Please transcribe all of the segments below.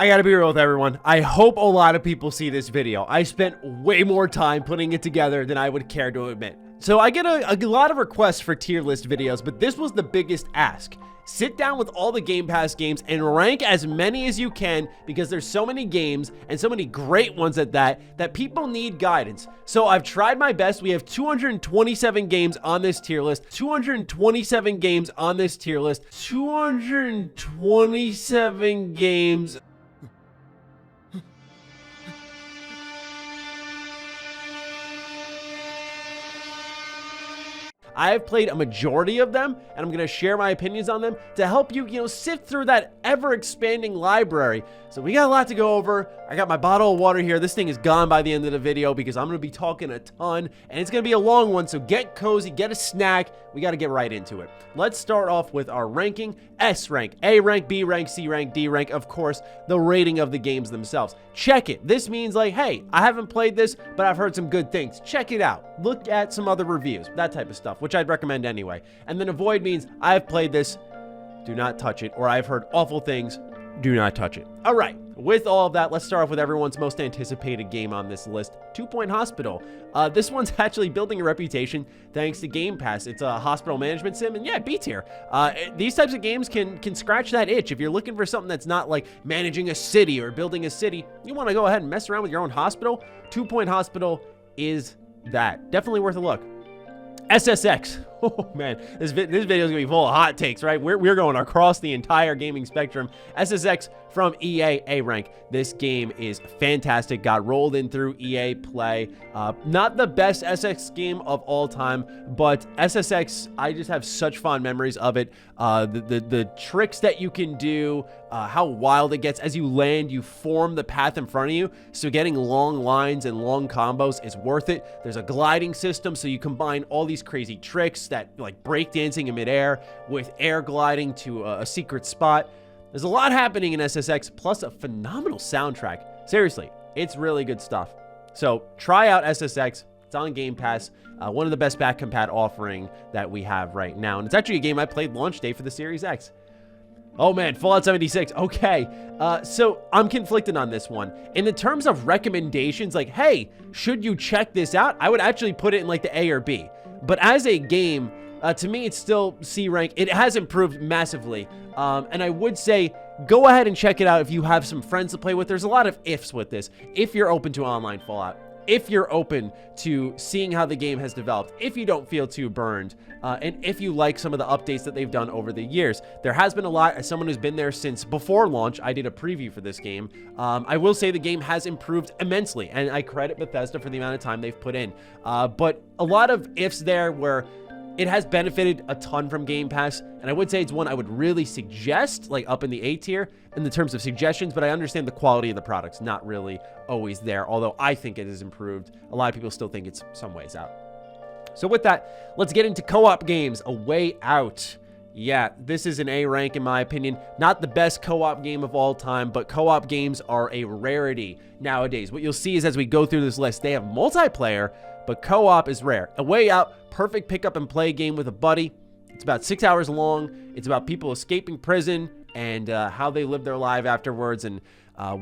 I gotta be real with everyone. I hope a lot of people see this video. I spent way more time putting it together than I would care to admit. So I get a lot of requests for tier list videos, but this was the biggest ask. Sit down with all the Game Pass games and rank as many as you can, because there's so many games and so many great ones at that people need guidance. So I've tried my best. We have 227 games on this tier list. 227 games on this tier list. 227 games. I have played a majority of them, and I'm going to share my opinions on them to help you, sift through that ever-expanding library. So we got a lot to go over. I got my bottle of water here. This thing is gone by the end of the video because I'm going to be talking a ton, and it's going to be a long one, so get cozy, get a snack. We got to get right into it. Let's start off with our ranking. S rank, A rank, B rank, C rank, D rank. Of course, the rating of the games themselves. Check it. This means like, hey, I haven't played this, but I've heard some good things. Check it out. Look at some other reviews, that type of stuff, which I'd recommend anyway. And then avoid means I've played this, do not touch it, or I've heard awful things, do not touch it. All right, with all of that, let's start off with everyone's most anticipated game on this list, 2 Point Hospital. This one's actually building a reputation thanks to Game Pass. It's a hospital management sim, and yeah, B tier. These types of games can scratch that itch. If you're looking for something that's not like managing a city or building a city, you want to go ahead and mess around with your own hospital, 2 Point Hospital is that. Definitely worth a look. SSX. Oh man, this video is gonna be full of hot takes, right? We're going across the entire gaming spectrum. SSX from EA, A rank. This game is fantastic. Got rolled in through EA Play. Not the best SSX game of all time, but SSX, I just have such fond memories of it. The tricks that you can do, how wild it gets. As you land, you form the path in front of you, so getting long lines and long combos is worth it. There's a gliding system, so you combine all these crazy tricks that like breakdancing in midair with air gliding to a secret spot. There's a lot happening in SSX, plus a phenomenal soundtrack. Seriously, it's really good stuff. So try out SSX. It's on Game Pass. One of the best back compat offering that we have right now. And it's actually a game I played launch day for the Series X. Oh man, Fallout 76. Okay, so I'm conflicted on this one. In the terms of recommendations, like, hey, should you check this out? I would actually put it in like the A or B. But as a game, to me, it's still C rank. It has improved massively. And I would say go ahead and check it out if you have some friends to play with. There's a lot of ifs with this. If you're open to online Fallout, if you're open to seeing how the game has developed, if you don't feel too burned, and if you like some of the updates that they've done over the years. There has been a lot. As someone who's been there since before launch, I did a preview for this game. I will say the game has improved immensely, and I credit Bethesda for the amount of time they've put in. But a lot of ifs there where it has benefited a ton from Game Pass, and I would say it's one I would really suggest, like up in the A tier in the terms of suggestions, but I understand the quality of the product's not really always there, although I think it has improved. A lot of people still think it's some ways out. So with that, let's get into co-op games. A Way Out. Yeah, this is an A rank in my opinion. Not the best co-op game of all time, but co-op games are a rarity nowadays. What you'll see is as we go through this list, they have multiplayer, but co-op is rare. A Way Out, perfect pick up and play game with a buddy. It's about 6 hours long. It's about people escaping prison and how they live their life afterwards, and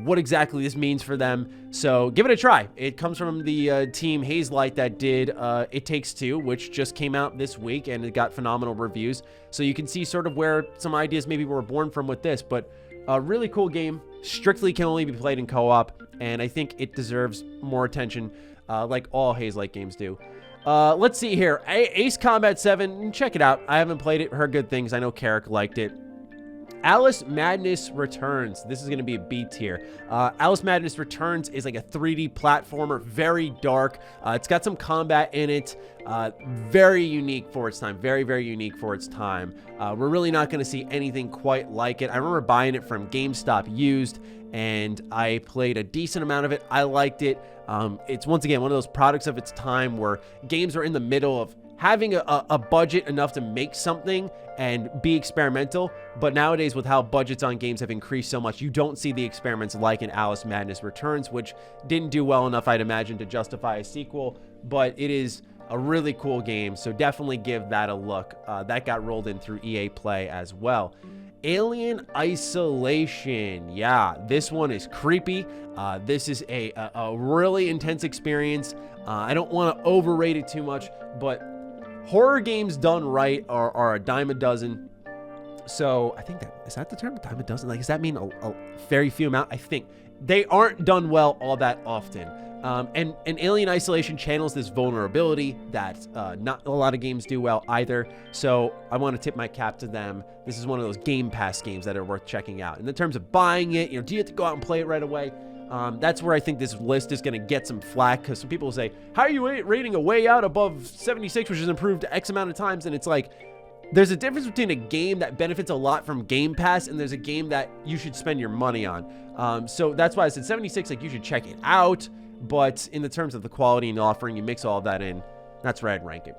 what exactly this means for them. So give it a try. It comes from the team Hazelight that did It Takes Two, which just came out this week, and it got phenomenal reviews. So you can see sort of where some ideas maybe were born from with this, but a really cool game. Strictly can only be played in co-op, and I think it deserves more attention, like all Hazelight games do. Let's see here. Ace Combat 7, check it out. I haven't played it, heard good things. I know Carrick liked it. Alice Madness Returns. This is going to be a B tier. Alice Madness Returns is like a 3D platformer, very dark. It's got some combat in it. Very unique for its time. Very, very unique for its time. We're really not going to see anything quite like it. I remember buying it from GameStop used, and I played a decent amount of it. I liked it. It's once again one of those products of its time where games are in the middle of having a budget enough to make something and be experimental, but nowadays with how budgets on games have increased so much, you don't see the experiments like in Alice Madness Returns, which didn't do well enough, I'd imagine, to justify a sequel, but it is a really cool game, so definitely give that a look. That got rolled in through EA Play as well. Alien Isolation. Yeah, this one is creepy. This is a really intense experience. I don't want to overrate it too much, but horror games done right are a dime a dozen. So I think is that the term, a dime a dozen? Like, does that mean a very few amount? I think they aren't done well all that often. And Alien Isolation channels this vulnerability that not a lot of games do well either. So I want to tip my cap to them. This is one of those Game Pass games that are worth checking out. And in terms of buying it, do you have to go out and play it right away? That's where I think this list is going to get some flack, because some people will say, how are you rating A Way Out above 76, which is improved X amount of times? And it's like, there's a difference between a game that benefits a lot from Game Pass and there's a game that you should spend your money on. So that's why I said 76, like, you should check it out. But in the terms of the quality and the offering, you mix all of that in, that's where I'd rank it.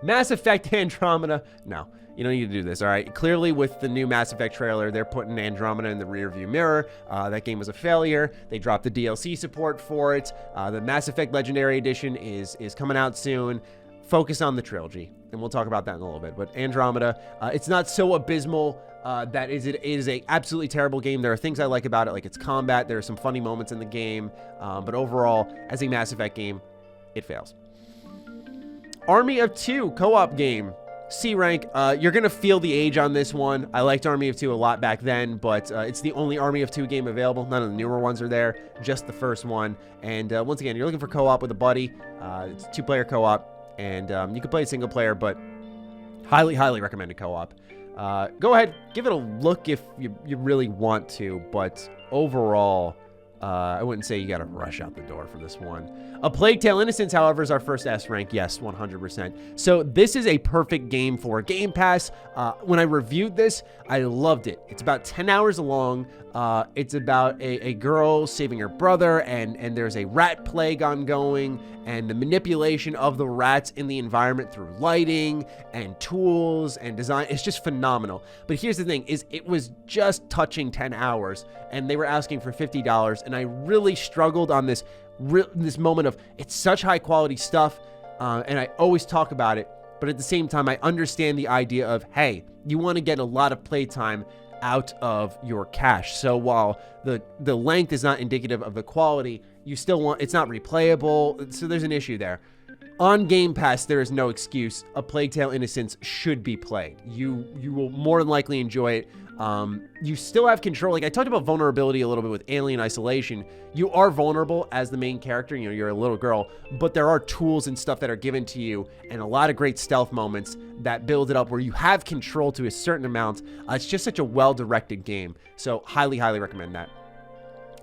Mass Effect Andromeda. No, you don't need to do this, all right? Clearly, with the new Mass Effect trailer, they're putting Andromeda in the rearview mirror. That game was a failure. They dropped the DLC support for it. The Mass Effect Legendary Edition is coming out soon. Focus on the trilogy, and we'll talk about that in a little bit. But Andromeda, it's not so abysmal that it is a absolutely terrible game. There are things I like about it, like its combat. There are some funny moments in the game, but overall, as a Mass Effect game, it fails. Army of Two co-op game, C rank. You're gonna feel the age on this one. I liked Army of Two a lot back then, but it's the only Army of Two game available. None of the newer ones are there, just the first one. And once again, you're looking for co-op with a buddy. It's a 2-player co-op. And you can play it single player, but highly, highly recommended co-op. Go ahead, give it a look if you really want to, but overall, I wouldn't say you got to rush out the door for this one. A Plague Tale Innocence, however, is our first S rank. Yes, 100%. So this is a perfect game for Game Pass. When I reviewed this, I loved it. It's about 10 hours long. It's about a girl saving her brother, and there's a rat plague ongoing, and the manipulation of the rats in the environment through lighting and tools and design. It's just phenomenal. But here's the thing, is it was just touching 10 hours, and they were asking for $50, and I really struggled on this moment of, it's such high quality stuff, and I always talk about it, but at the same time, I understand the idea of, hey, you want to get a lot of playtime out of your cash. So while the length is not indicative of the quality, you still want, it's not replayable, so there's an issue there. On Game Pass, there is no excuse. A Plague Tale Innocence should be played. You will more than likely enjoy it. You still have control. Like I talked about vulnerability a little bit with Alien Isolation. You are vulnerable as the main character. You're a little girl, but there are tools and stuff that are given to you, and a lot of great stealth moments that build it up where you have control to a certain amount. It's just such a well-directed game. So highly, highly recommend that.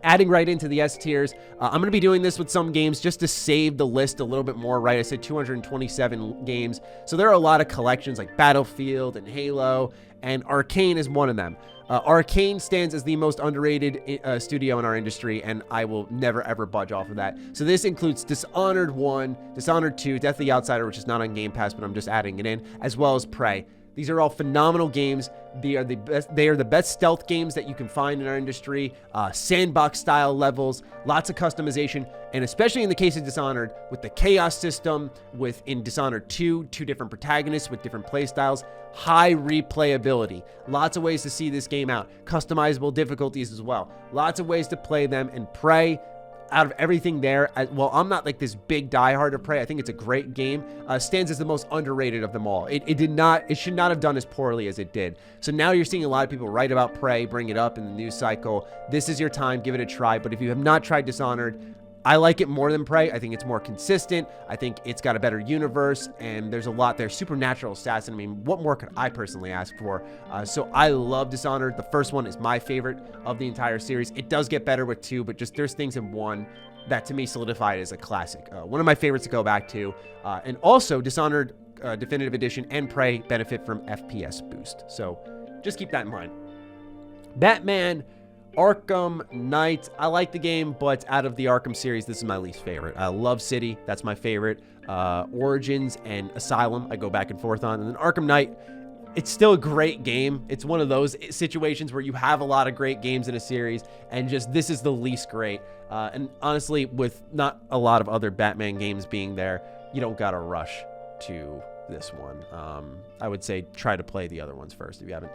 Adding right into the S tiers, I'm going to be doing this with some games just to save the list a little bit more, right? I said 227 games. So there are a lot of collections like Battlefield and Halo, and Arcane is one of them. Arcane stands as the most underrated studio in our industry, and I will never, ever budge off of that. So this includes Dishonored 1, Dishonored 2, Death of the Outsider, which is not on Game Pass, but I'm just adding it in, as well as Prey. These are all phenomenal games. They are the best stealth games that you can find in our industry. Sandbox style levels, lots of customization, and especially in the case of Dishonored, with the chaos system, in Dishonored 2, 2 different protagonists with different play styles, high replayability, lots of ways to see this game out, customizable difficulties as well, lots of ways to play them. And Prey, out of everything there, well, I'm not like this big diehard of Prey. I think it's a great game. Stands as the most underrated of them all. It should not have done as poorly as it did. So now you're seeing a lot of people write about Prey, bring it up in the news cycle. This is your time. Give it a try. But if you have not tried Dishonored, I like it more than Prey. I think it's more consistent. I think it's got a better universe, and there's a lot there. Supernatural assassin. I mean, what more could I personally ask for? So I love Dishonored. The first one is my favorite of the entire series. It does get better with 2, but just there's things in 1 that to me solidified as a classic. One of my favorites to go back to. And also Dishonored Definitive Edition and Prey benefit from FPS boost. So just keep that in mind. Batman Arkham Knight. I like the game, but out of the Arkham series, this is my least favorite. I love City. That's my favorite. Origins and Asylum, I go back and forth on. And then Arkham Knight, it's still a great game. It's one of those situations where you have a lot of great games in a series, and just this is the least great. And honestly, with not a lot of other Batman games being there, you don't gotta rush to this one. I would say try to play the other ones first if you haven't.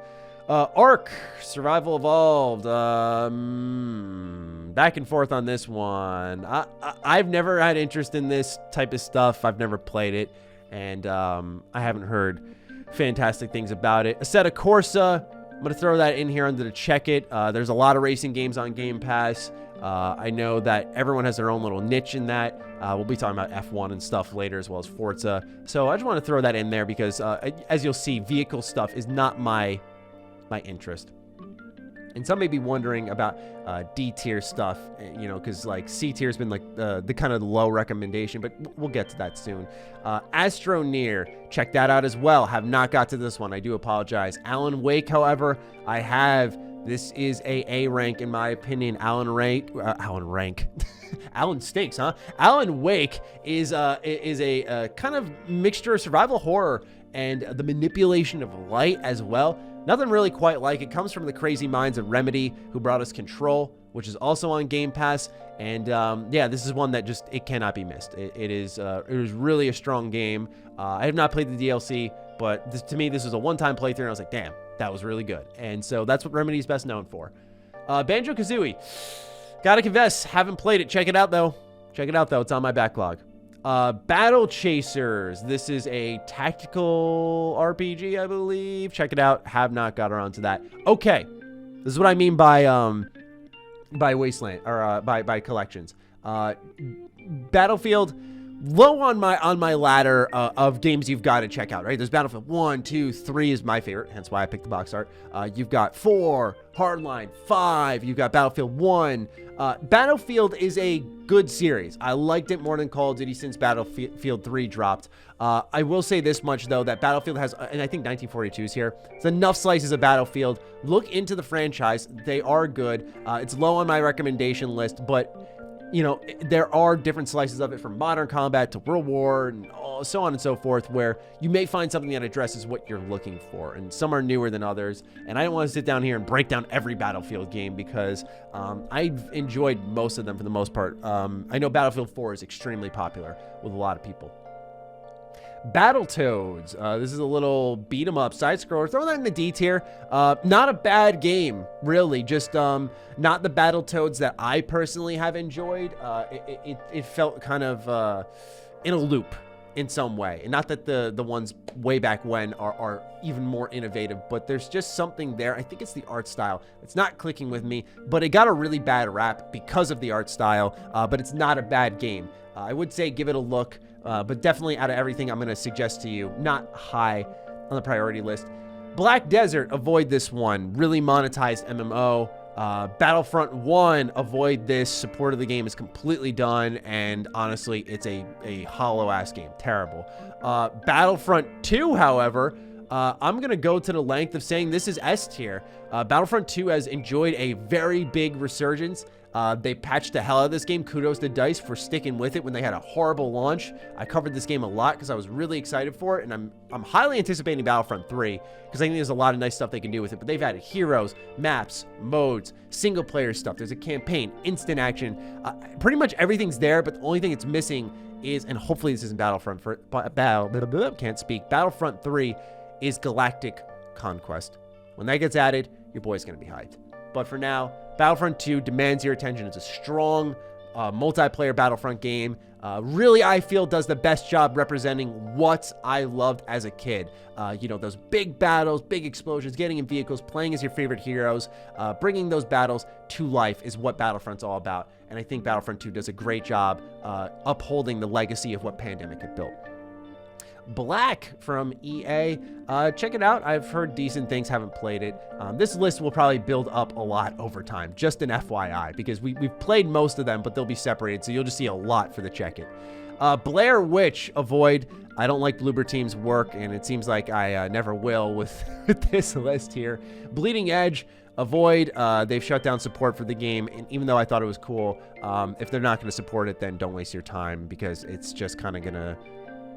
Ark, Survival Evolved. Back and forth on this one. I've never had interest in this type of stuff. I've never played it, and I haven't heard fantastic things about it. Assetto Corsa, I'm going to throw that in here under the check it. There's a lot of racing games on Game Pass. I know that everyone has their own little niche in that. We'll be talking about F1 and stuff later, as well as Forza. So I just want to throw that in there because, as you'll see, vehicle stuff is not my interest. And some may be wondering about D tier stuff, you know, because like C tier has been like the kind of low recommendation, but we'll get to that soon. Astroneer, check that out as well. Have not got to this one. I do apologize. Alan Wake, however, I have. This is a rank in my opinion. Alan stinks, huh? Alan Wake is a kind of mixture of survival horror and the manipulation of light as well. Nothing really quite like it. Comes from the crazy minds of Remedy, who brought us Control, which is also on Game Pass. And yeah, this is one that just, it cannot be missed. It is really a strong game. I have not played the DLC, but to me, this was a one-time playthrough, and I was like, damn, that was really good. And so that's what Remedy's best known for. Banjo-Kazooie. Gotta confess, haven't played it. Check it out, though. It's on my backlog. Battle Chasers. This is a tactical RPG, I believe. Check it out. Have not got around to that. Okay, this is what I mean by Wasteland, or by collections. Battlefield, low on my ladder of games you've got to check out. Right, there's Battlefield 1, 2, 3 is my favorite, hence why I picked the box art. You've got 4, Hardline, 5. You've got Battlefield 1. Battlefield is a good series. I liked it more than Call of Duty since Battlefield 3 dropped. I will say this much, though, that Battlefield has, and I think 1942 is here, it's enough slices of Battlefield. Look into the franchise. They are good. It's low on my recommendation list, but, you know, there are different slices of it, from modern combat to World War and so on and so forth, where you may find something that addresses what you're looking for, and some are newer than others. And I don't want to sit down here and break down every Battlefield game because I've enjoyed most of them for the most part. I know Battlefield 4 is extremely popular with a lot of people. Battletoads. This is a little beat 'em up side scroller. Throw that in the D tier. Not a bad game, really. Just not the Battletoads that I personally have enjoyed. It felt kind of in a loop in some way, and not that the ones way back when are even more innovative, but there's just something there. I think it's the art style. It's not clicking with me, but it got a really bad rap because of the art style. But it's not a bad game. I would say give it a look. But definitely, out of everything I'm going to suggest to you, not high on the priority list. Black Desert, avoid this one. Really monetized MMO. Battlefront 1, avoid this. Support of the game is completely done, and honestly, it's a hollow-ass game. Terrible. Battlefront 2, however, I'm going to go to the length of saying this is S tier. Battlefront 2 has enjoyed a very big resurgence. They patched the hell out of this game. Kudos to DICE for sticking with it when they had a horrible launch. I covered this game a lot because I was really excited for it, and I'm highly anticipating Battlefront 3 because I think there's a lot of nice stuff they can do with it. But they've added heroes, maps, modes, single player stuff. There's a campaign, instant action. Pretty much everything's there, but the only thing it's missing is, and hopefully this isn't Battlefront, Battlefront 3 is Galactic Conquest. When that gets added, your boy's going to be hyped. But for now, Battlefront 2 demands your attention. It's a strong multiplayer Battlefront game. Really, I feel, does the best job representing what I loved as a kid. You know, those big battles, big explosions, getting in vehicles, playing as your favorite heroes, bringing those battles to life is what Battlefront's all about. And I think Battlefront 2 does a great job upholding the legacy of what Pandemic had built. Black from EA. Check it out. I've heard decent things, haven't played it. This list will probably build up a lot over time, just an FYI, because we've played most of them, but they'll be separated, so you'll just see a lot for the check it. Blair Witch, avoid. I don't like Bloober Team's work, and it seems like I never will with this list here. Bleeding Edge, avoid. They've shut down support for the game, and even though I thought it was cool, if they're not going to support it, then don't waste your time, because it's just kind of going to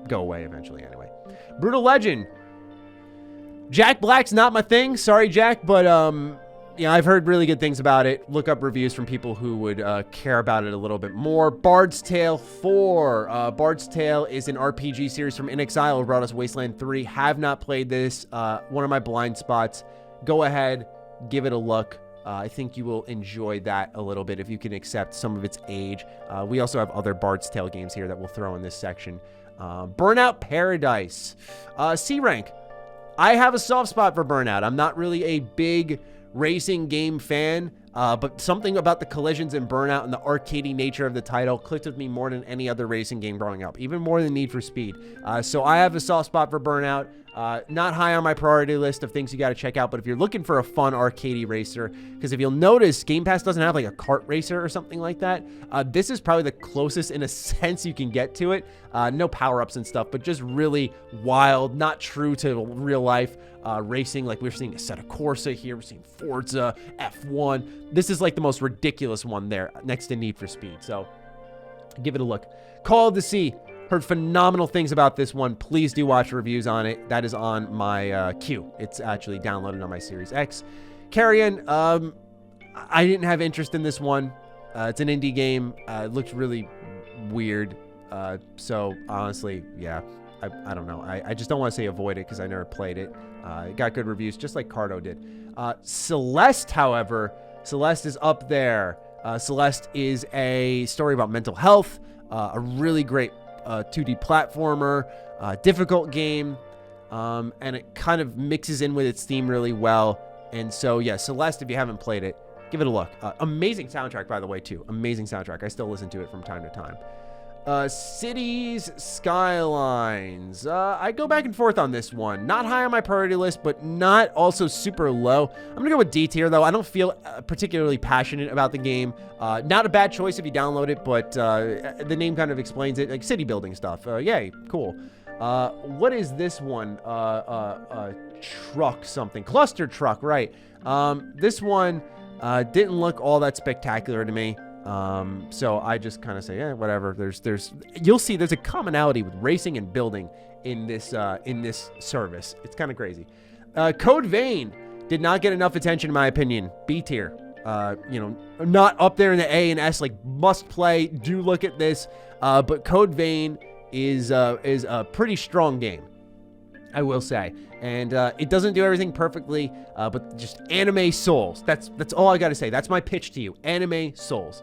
go away eventually anyway. Brutal Legend. Jack Black's not my thing. Sorry, Jack, but yeah, I've heard really good things about it. Look up reviews from people who would care about it a little bit more. Bard's Tale 4. Bard's Tale is an RPG series from inXile who brought us Wasteland 3. Have not played this. One of my blind spots. go ahead, give it a look. I think you will enjoy that a little bit if you can accept some of its age. We also have other Bard's Tale games here that we'll throw in this section. Burnout Paradise. C rank. I have a soft spot for Burnout. I'm not really a big racing game fan, but something about the collisions in Burnout and the arcadey nature of the title clicked with me more than any other racing game growing up, even more than Need for Speed. So I have a soft spot for Burnout. Not high on my priority list of things you got to check out, but if you're looking for a fun arcadey racer, because if you'll notice, Game Pass doesn't have like a kart racer or something like that. This is probably the closest in a sense you can get to it. No power-ups and stuff, but just really wild, not true to real life racing. Like we're seeing Assetto Corsa here, we're seeing Forza, F1. This is like the most ridiculous one there next to Need for Speed. So give it a look. Call of the Sea. Heard phenomenal things about this one. Please do watch reviews on it. That is on my queue. It's actually downloaded on my Series X. Carrion, I didn't have interest in this one. It's an indie game. It looks really weird. So honestly, yeah, I don't know. I just don't want to say avoid it because I never played it. It got good reviews, just like Cardo did. Celeste, however, Celeste is up there. Celeste is a story about mental health. A really great 2D platformer, difficult game, and it kind of mixes in with its theme really well. And so, yeah, Celeste, if you haven't played it, give it a look. Amazing soundtrack, by the way, too. Amazing soundtrack. I still listen to it from time to time. Cities Skylines. I go back and forth on this one. Not high on my priority list, but not also super low. I'm going to go with D tier, though. I don't feel particularly passionate about the game. Not a bad choice if you download it, but the name kind of explains it. Like city building stuff. Yay, cool. What is this one? Truck something. Cluster truck, right. This one didn't look all that spectacular to me. So I just kind of say, whatever. You'll see there's a commonality with racing and building in this service. It's kind of crazy. Code Vein did not get enough attention, in my opinion. B tier. Not up there in the A and S, like must play. Do look at this. But Code Vein is a pretty strong game, I will say. And it doesn't do everything perfectly, but just anime souls. That's all I got to say. That's my pitch to you. Anime souls.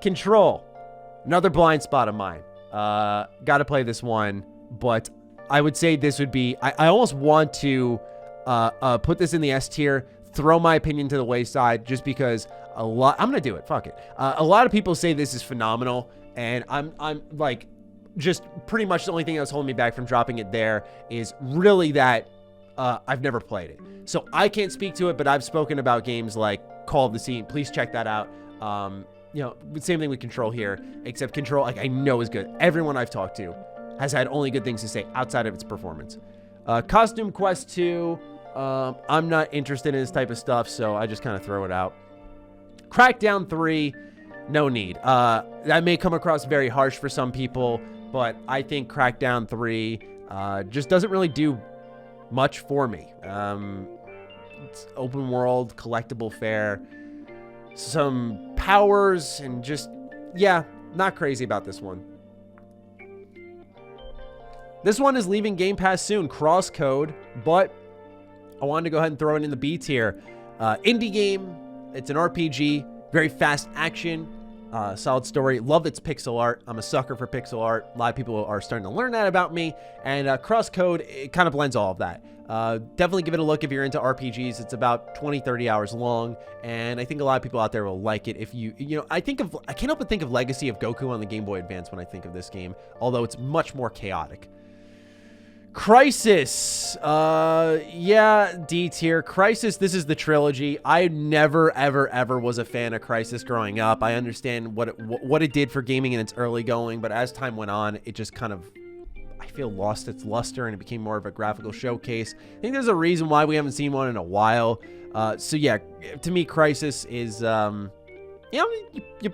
Control, another blind spot of mine. Got to play this one, but I would say this would be, I almost want to put this in the S tier, throw my opinion to the wayside, just because I'm going to do it. Fuck it. A lot of people say this is phenomenal, and I'm like, just pretty much the only thing that's holding me back from dropping it there is really that I've never played it. So I can't speak to it, but I've spoken about games like Call of the Sea. Please check that out. Same thing with Control here, except Control, like I know is good. Everyone I've talked to has had only good things to say outside of its performance. Costume Quest 2, I'm not interested in this type of stuff, so I just kind of throw it out. Crackdown 3, no need. That may come across very harsh for some people, but I think Crackdown 3 just doesn't really do much for me. It's open world, collectible fare, some powers, and just, yeah, not crazy about this one. This one is leaving Game Pass soon, Crosscode, but I wanted to go ahead and throw it in the B tier. Indie game, it's an RPG, very fast action, solid story. Love its pixel art. I'm a sucker for pixel art. A lot of people are starting to learn that about me, and Crosscode, it kind of blends all of that. Definitely give it a look if you're into RPGs. It's about 20-30 hours long, and I think a lot of people out there will like it. If you I can't help but think of Legacy of Goku on the Game Boy Advance when I think of this game, although it's much more chaotic. Crisis, yeah, D tier. Crisis, this is the trilogy. I never, ever was a fan of Crisis growing up. I understand what it did for gaming in its early going, but as time went on, it just kind of, I feel, lost its luster, and it became more of a graphical showcase. I think there's a reason why we haven't seen one in a while. So yeah, to me, Crisis is, you're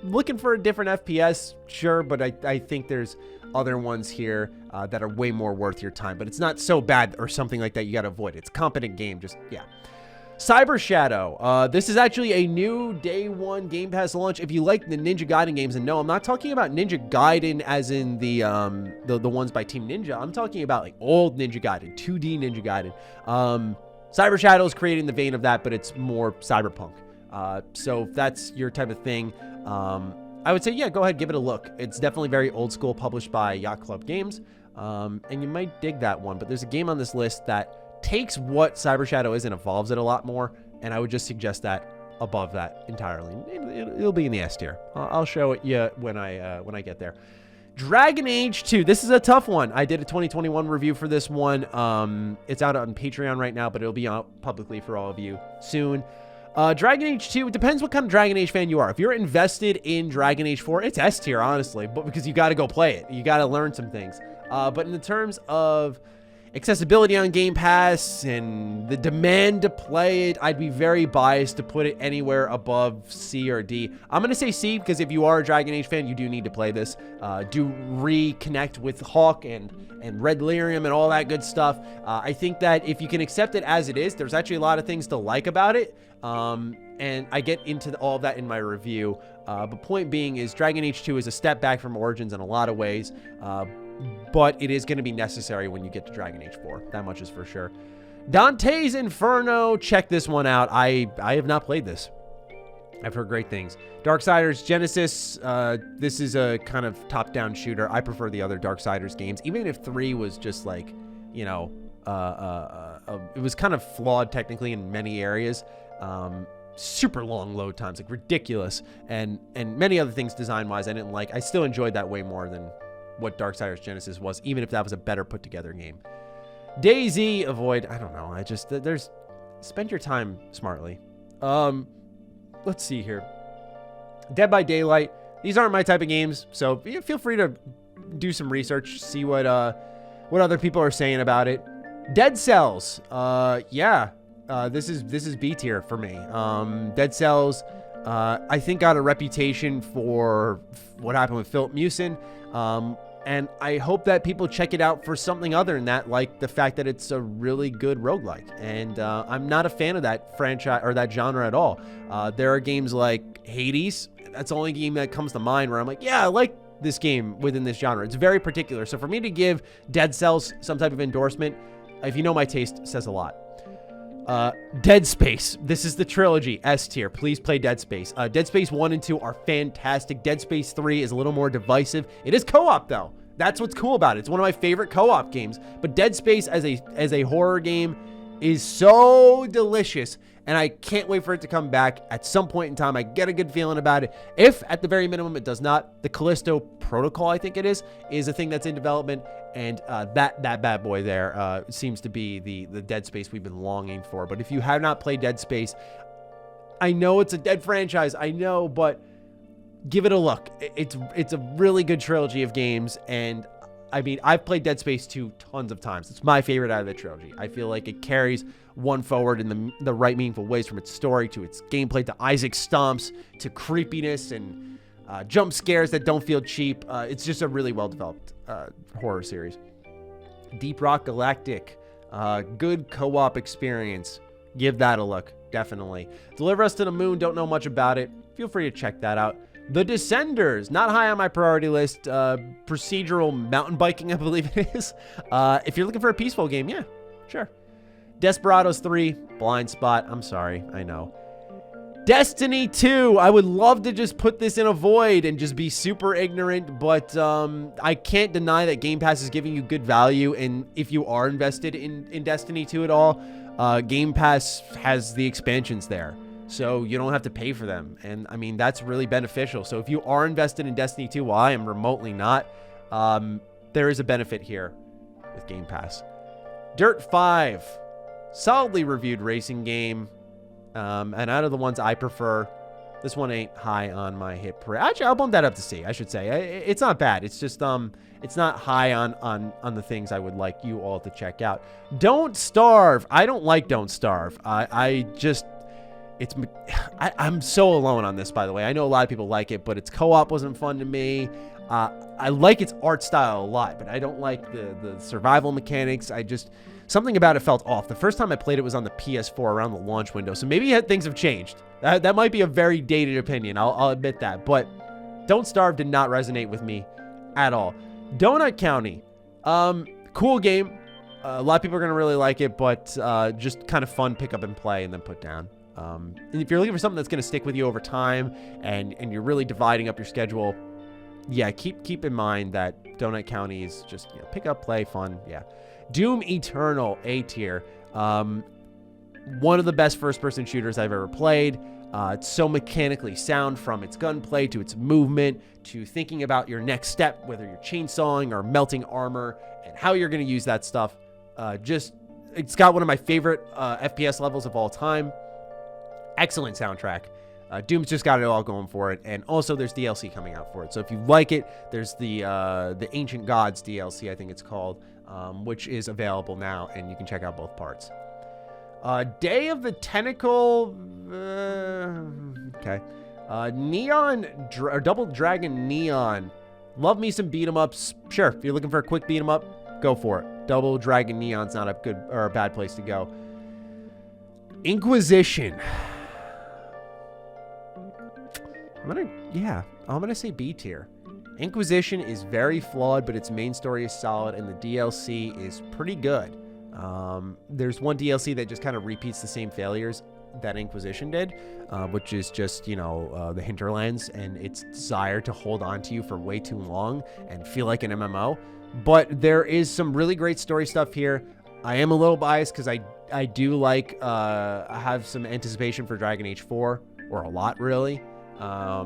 looking for a different FPS, sure, but I think there's other ones here that are way more worth your time, but it's not so bad or something like that you got to avoid. It's a competent game, just, yeah. Cyber Shadow. This is actually a new day one Game Pass launch. If you like the Ninja Gaiden games, and no, I'm not talking about Ninja Gaiden as in the ones by Team Ninja. I'm talking about like old Ninja Gaiden, 2D Ninja Gaiden. Cyber Shadow is creating the vein of that, but it's more cyberpunk. So if that's your type of thing, I would say, yeah, go ahead, give it a look. It's definitely very old school, published by Yacht Club Games, and you might dig that one. But there's a game on this list that takes what Cyber Shadow is and evolves it a lot more, and I would just suggest that above that entirely. It'll be in the S tier. I'll show it you when I get there. Dragon Age 2. This is a tough one. I did a 2021 review for this one. It's out on Patreon right now, but it'll be out publicly for all of you soon. Dragon Age 2, it depends what kind of Dragon Age fan you are. If you're invested in Dragon Age 4, it's S tier, honestly, but because you got to go play it. You got to learn some things. But in the terms of accessibility on Game Pass and the demand to play it, I'd be very biased to put it anywhere above C or D. I'm going to say C because if you are a Dragon Age fan, you do need to play this. Do reconnect with Hawk and Red Lyrium and all that good stuff. I think that if you can accept it as it is, there's actually a lot of things to like about it. And I get into all of that in my review. But point being is Dragon Age 2 is a step back from Origins in a lot of ways. But it is going to be necessary when you get to Dragon Age 4. That much is for sure. Dante's Inferno. Check this one out. I have not played this. I've heard great things. Darksiders Genesis. This is a kind of top-down shooter. I prefer the other Darksiders games. Even if 3 was just like, you know, it was kind of flawed technically in many areas. Super long load times, like ridiculous. And many other things design-wise I didn't like. I still enjoyed that way more than what Darksiders Genesis was, even if that was a better put together game. DayZ, avoid. I don't know. Spend your time smartly. Let's see here. Dead by Daylight. These aren't my type of games, so feel free to do some research, see what other people are saying about it. Dead Cells. This is B tier for me. Dead Cells, I think got a reputation for what happened with Philip Mewson. And I hope that people check it out for something other than that, like the fact that it's a really good roguelike. And I'm not a fan of that franchise or that genre at all. There are games like Hades. That's the only game that comes to mind where I'm like, yeah, I like this game within this genre. It's very particular. So for me to give Dead Cells some type of endorsement, if you know my taste, says a lot. Dead Space. This is the trilogy. S tier. Please play Dead Space. Dead Space 1 and 2 are fantastic. Dead Space 3 is a little more divisive. It is co-op though. That's what's cool about it. It's one of my favorite co-op games. But Dead Space as a horror game is so delicious, and I can't wait for it to come back at some point in time. I get a good feeling about it. If at the very minimum it does not, the Callisto Protocol, I think it is a thing that's in development, and that bad boy there seems to be the Dead Space we've been longing for. But if you have not played Dead Space, I know it's a dead franchise, I know, but give it a look. It's a really good trilogy of games, and I mean, I've played Dead Space 2 tons of times. It's my favorite out of the trilogy. I feel like it carries one forward in the right meaningful ways, from its story to its gameplay to Isaac stomps to creepiness and jump scares that don't feel cheap. It's just a really well-developed horror series. Deep Rock Galactic. Good co-op experience. Give that a look, definitely. Deliver Us to the Moon. Don't know much about it. Feel free to check that out. The Descenders, not high on my priority list. Procedural mountain biking, I believe it is. If you're looking for a peaceful game, yeah, sure. Desperados 3, blind spot. I'm sorry, I know. Destiny 2, I would love to just put this in a void and just be super ignorant, but I can't deny that Game Pass is giving you good value, and if you are invested in Destiny 2 at all, Game Pass has the expansions there. So you don't have to pay for them. And I mean, that's really beneficial. So if you are invested in Destiny 2, while I am remotely not, there is a benefit here with Game Pass. Dirt 5, solidly reviewed racing game. And out of the ones I prefer, this one ain't high on my hit parade. Actually, I'll bump that up to C, I should say. It's not bad. It's just, it's not high on the things I would like you all to check out. Don't Starve. I don't like Don't Starve. I'm so alone on this, by the way. I know a lot of people like it, but its co-op wasn't fun to me. I like its art style a lot, but I don't like the survival mechanics. Something about it felt off. The first time I played it was on the PS4 around the launch window, so maybe things have changed. That might be a very dated opinion. I'll admit that, but Don't Starve did not resonate with me at all. Donut County, cool game. A lot of people are going to really like it, but just kind of fun, pick up and play and then put down. And if you're looking for something that's going to stick with you over time and you're really dividing up your schedule, yeah, keep in mind that Donut County is just, you know, pick up, play, fun. Yeah. Doom Eternal, A tier. One of the best first-person shooters I've ever played. It's so mechanically sound, from its gunplay to its movement to thinking about your next step, whether you're chainsawing or melting armor and how you're going to use that stuff. It's got one of my favorite FPS levels of all time. Excellent soundtrack. Doom's just got it all going for it, and also there's DLC coming out for it. So if you like it, there's the Ancient Gods DLC, I think it's called, which is available now, and you can check out both parts. Day of the Tentacle, okay. Double Dragon Neon. Love me some beat 'em ups. Sure, if you're looking for a quick beat 'em up, go for it. Double Dragon Neon's not a good or a bad place to go. Inquisition. I'm gonna say B tier. Inquisition is very flawed, but its main story is solid, and the DLC is pretty good. There's one DLC that just kind of repeats the same failures that Inquisition did, which is just, you know, the hinterlands and its desire to hold on to you for way too long and feel like an MMO. But there is some really great story stuff here. I am a little biased because I do like, I have some anticipation for Dragon Age 4, or a lot really.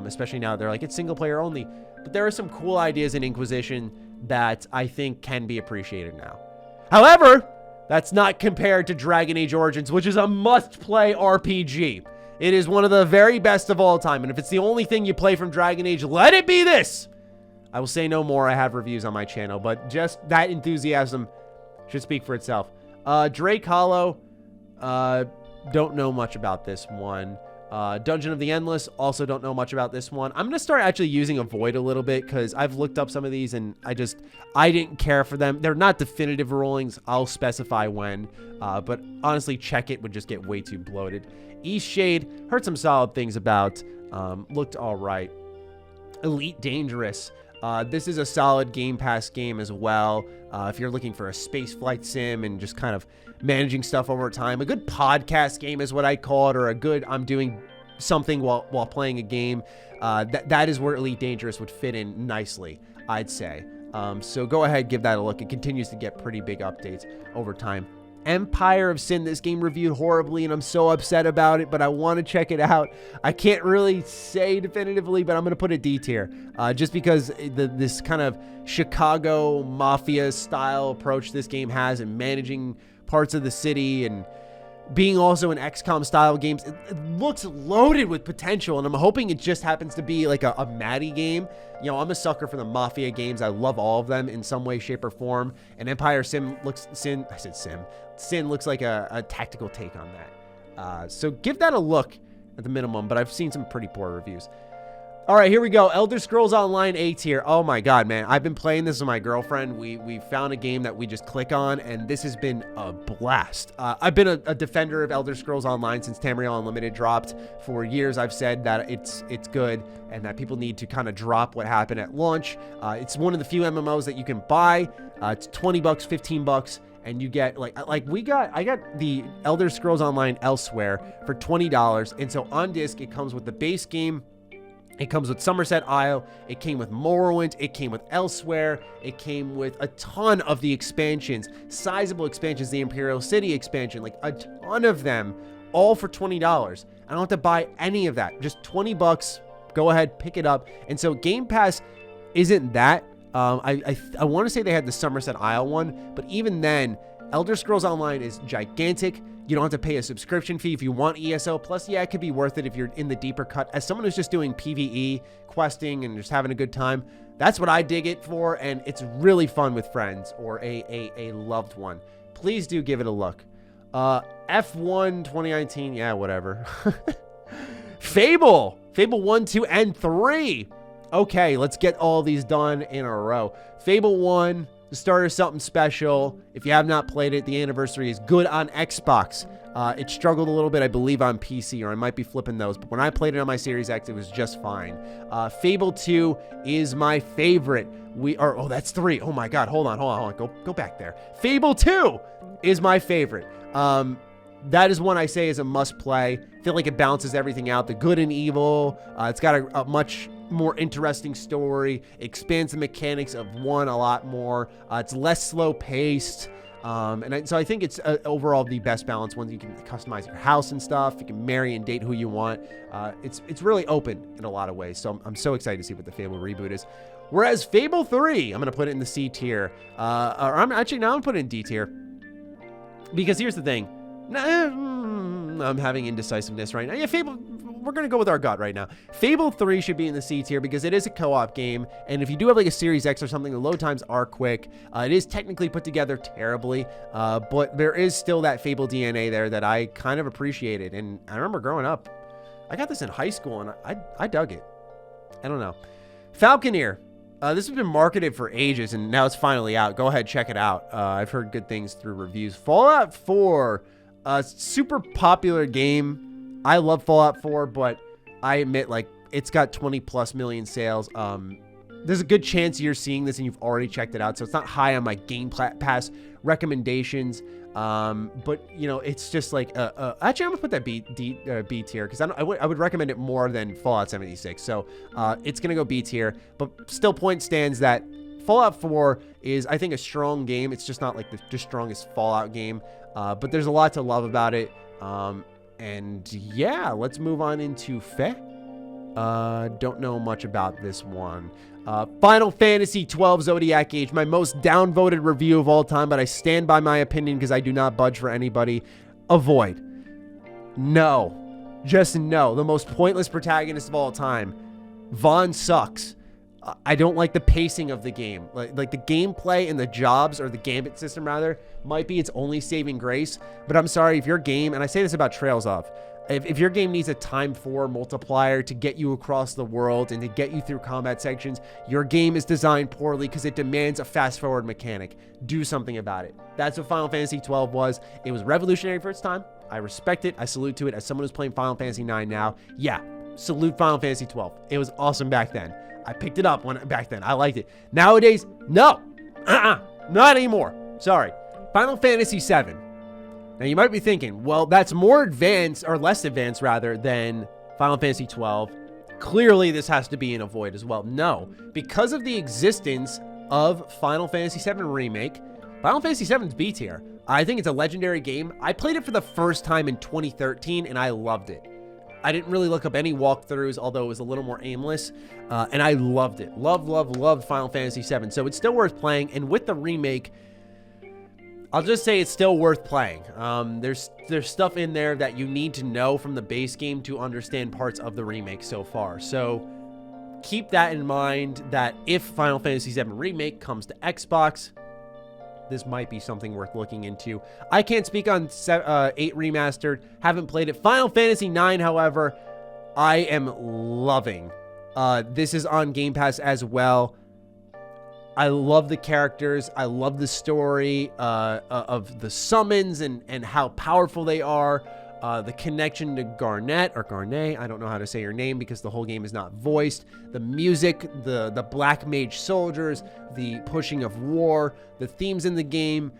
Especially now they're like, it's single player only. But there are some cool ideas in Inquisition that I think can be appreciated now. However, that's not compared to Dragon Age Origins, which is a must-play RPG. It is one of the very best of all time, and if it's the only thing you play from Dragon Age, let it be this! I will say no more. I have reviews on my channel, but just that enthusiasm should speak for itself. Drake Hollow, don't know much about this one. Dungeon of the Endless, also don't know much about this one. I'm going to start actually using Avoid a little bit because I've looked up some of these and I didn't care for them. They're not definitive rulings. I'll specify when. But honestly, Check It would just get way too bloated. East Shade, heard some solid things about. Looked all right. Elite Dangerous. This is a solid Game Pass game as well. If you're looking for a space flight sim and just kind of managing stuff over time. A good podcast game is what I call it, or a good I'm doing something while playing a game. That is where Elite Dangerous would fit in nicely, I'd say. So go ahead, give that a look. It continues to get pretty big updates over time. Empire of Sin, this game reviewed horribly, and I'm so upset about it, but I want to check it out. I can't really say definitively, but I'm going to put it D tier, just because this kind of Chicago Mafia-style approach this game has in managing parts of the city and being also in XCOM-style games. It looks loaded with potential, and I'm hoping it just happens to be like a Matty game. You know, I'm a sucker for the Mafia games. I love all of them in some way, shape, or form, and Empire Sin looks like a tactical take on that. So give that a look at the minimum, but I've seen some pretty poor reviews. All right, here we go. Elder Scrolls Online A tier. Oh my God, man. I've been playing this with my girlfriend. We found a game that we just click on, and this has been a blast. I've been a defender of Elder Scrolls Online since Tamriel Unlimited dropped. For years, I've said that it's good and that people need to kind of drop what happened at launch. It's one of the few MMOs that you can buy. It's $20, $15. And you get I got the Elder Scrolls Online Elsewhere for $20. And so on disc, it comes with the base game. It comes with Somerset Isle. It came with Morrowind. It came with Elsewhere. It came with a ton of the expansions, sizable expansions, the Imperial City expansion, like a ton of them, all for $20. I don't have to buy any of that. Just $20. Go ahead, pick it up. And so Game Pass isn't that. I want to say they had the Somerset Isle one, but even then, Elder Scrolls Online is gigantic. You don't have to pay a subscription fee if you want ESO. Plus, yeah, it could be worth it if you're in the deeper cut. As someone who's just doing PvE, questing, and just having a good time, that's what I dig it for, and it's really fun with friends or a loved one. Please do give it a look. F1 2019, yeah, whatever. Fable 1, 2, and 3. Okay, let's get all these done in a row. Fable 1, The starter is something special. If you have not played it, the anniversary is good on Xbox. It struggled a little bit, I believe, on PC, or I might be flipping those. But when I played it on my Series X, it was just fine. Fable 2 is my favorite. Oh, that's 3. Oh my God, hold on. Go back there. Fable 2 is my favorite. That is one I say is a must play. I feel like it balances everything out, the good and evil. It's got a much more interesting story, expands the mechanics of 1 a lot more. It's less slow paced. So I think it's overall the best balanced one. You can customize your house and stuff. You can marry and date who you want. It's really open in a lot of ways. So I'm so excited to see what the Fable reboot is. Whereas Fable 3, I'm going to put it in the C tier. I'm going to put it in D tier. Because here's the thing. I'm having indecisiveness right now. Yeah, Fable, we're going to go with our gut right now. Fable 3 should be in the C tier because it is a co-op game. And if you do have like a Series X or something, the load times are quick. It is technically put together terribly. But there is still that Fable DNA there that I kind of appreciated. And I remember growing up, I got this in high school and I dug it. I don't know. Falconeer. This has been marketed for ages and now it's finally out. Go ahead, check it out. I've heard good things through reviews. Fallout 4. Super popular game. I love Fallout 4, but I admit, like, it's got 20+ million sales. There's a good chance you're seeing this and you've already checked it out, so it's not high on my Game Pass recommendations. But you know, it's just like actually, I'm gonna put that B tier because I would recommend it more than Fallout 76. So it's gonna go B tier, but still, point stands that Fallout 4 is, I think, a strong game. It's just not like the strongest Fallout game. But there's a lot to love about it. And yeah, let's move on into Fe. Don't know much about this one. Final Fantasy 12 Zodiac Age, my most downvoted review of all time, but I stand by my opinion because I do not budge for anybody. Avoid. No. Just no. The most pointless protagonist of all time. Vaughn sucks. I don't like the pacing of the game. Like the gameplay and the jobs, or the gambit system rather, might be its only saving grace. But I'm sorry, if your game, and I say this about Trails of, if your game needs a time 4 multiplier to get you across the world and to get you through combat sections, your game is designed poorly because it demands a fast forward mechanic. Do something about it. That's what Final Fantasy 12 was. It was revolutionary for its time. I respect it. I salute to it. As someone who's playing Final Fantasy 9 now, yeah, salute Final Fantasy 12. It was awesome back then. I picked it up back then. I liked it. Nowadays, no. Not anymore. Sorry. Final Fantasy 7. Now, you might be thinking, well, that's more advanced, or less advanced, rather, than Final Fantasy 12. Clearly, this has to be in a void as well. No. Because of the existence of Final Fantasy 7 Remake, Final Fantasy 7 is B tier. I think it's a legendary game. I played it for the first time in 2013, and I loved it. I didn't really look up any walkthroughs, although it was a little more aimless, and I loved it. Loved Final Fantasy 7. So it's still worth playing, and with the remake, I'll just say it's still worth playing. There's stuff in there that you need to know from the base game to understand parts of the remake so far. So keep that in mind, that if Final Fantasy 7 Remake comes to Xbox, this might be something worth looking into. I can't speak on 8 Remastered. Haven't played it. Final Fantasy 9, however, I am loving. This is on Game Pass as well. I love the characters. I love the story of the summons and how powerful they are. The connection to Garnet, or Garnet, I don't know how to say your name because the whole game is not voiced. The music, the Black Mage soldiers, the pushing of war, the themes in the game,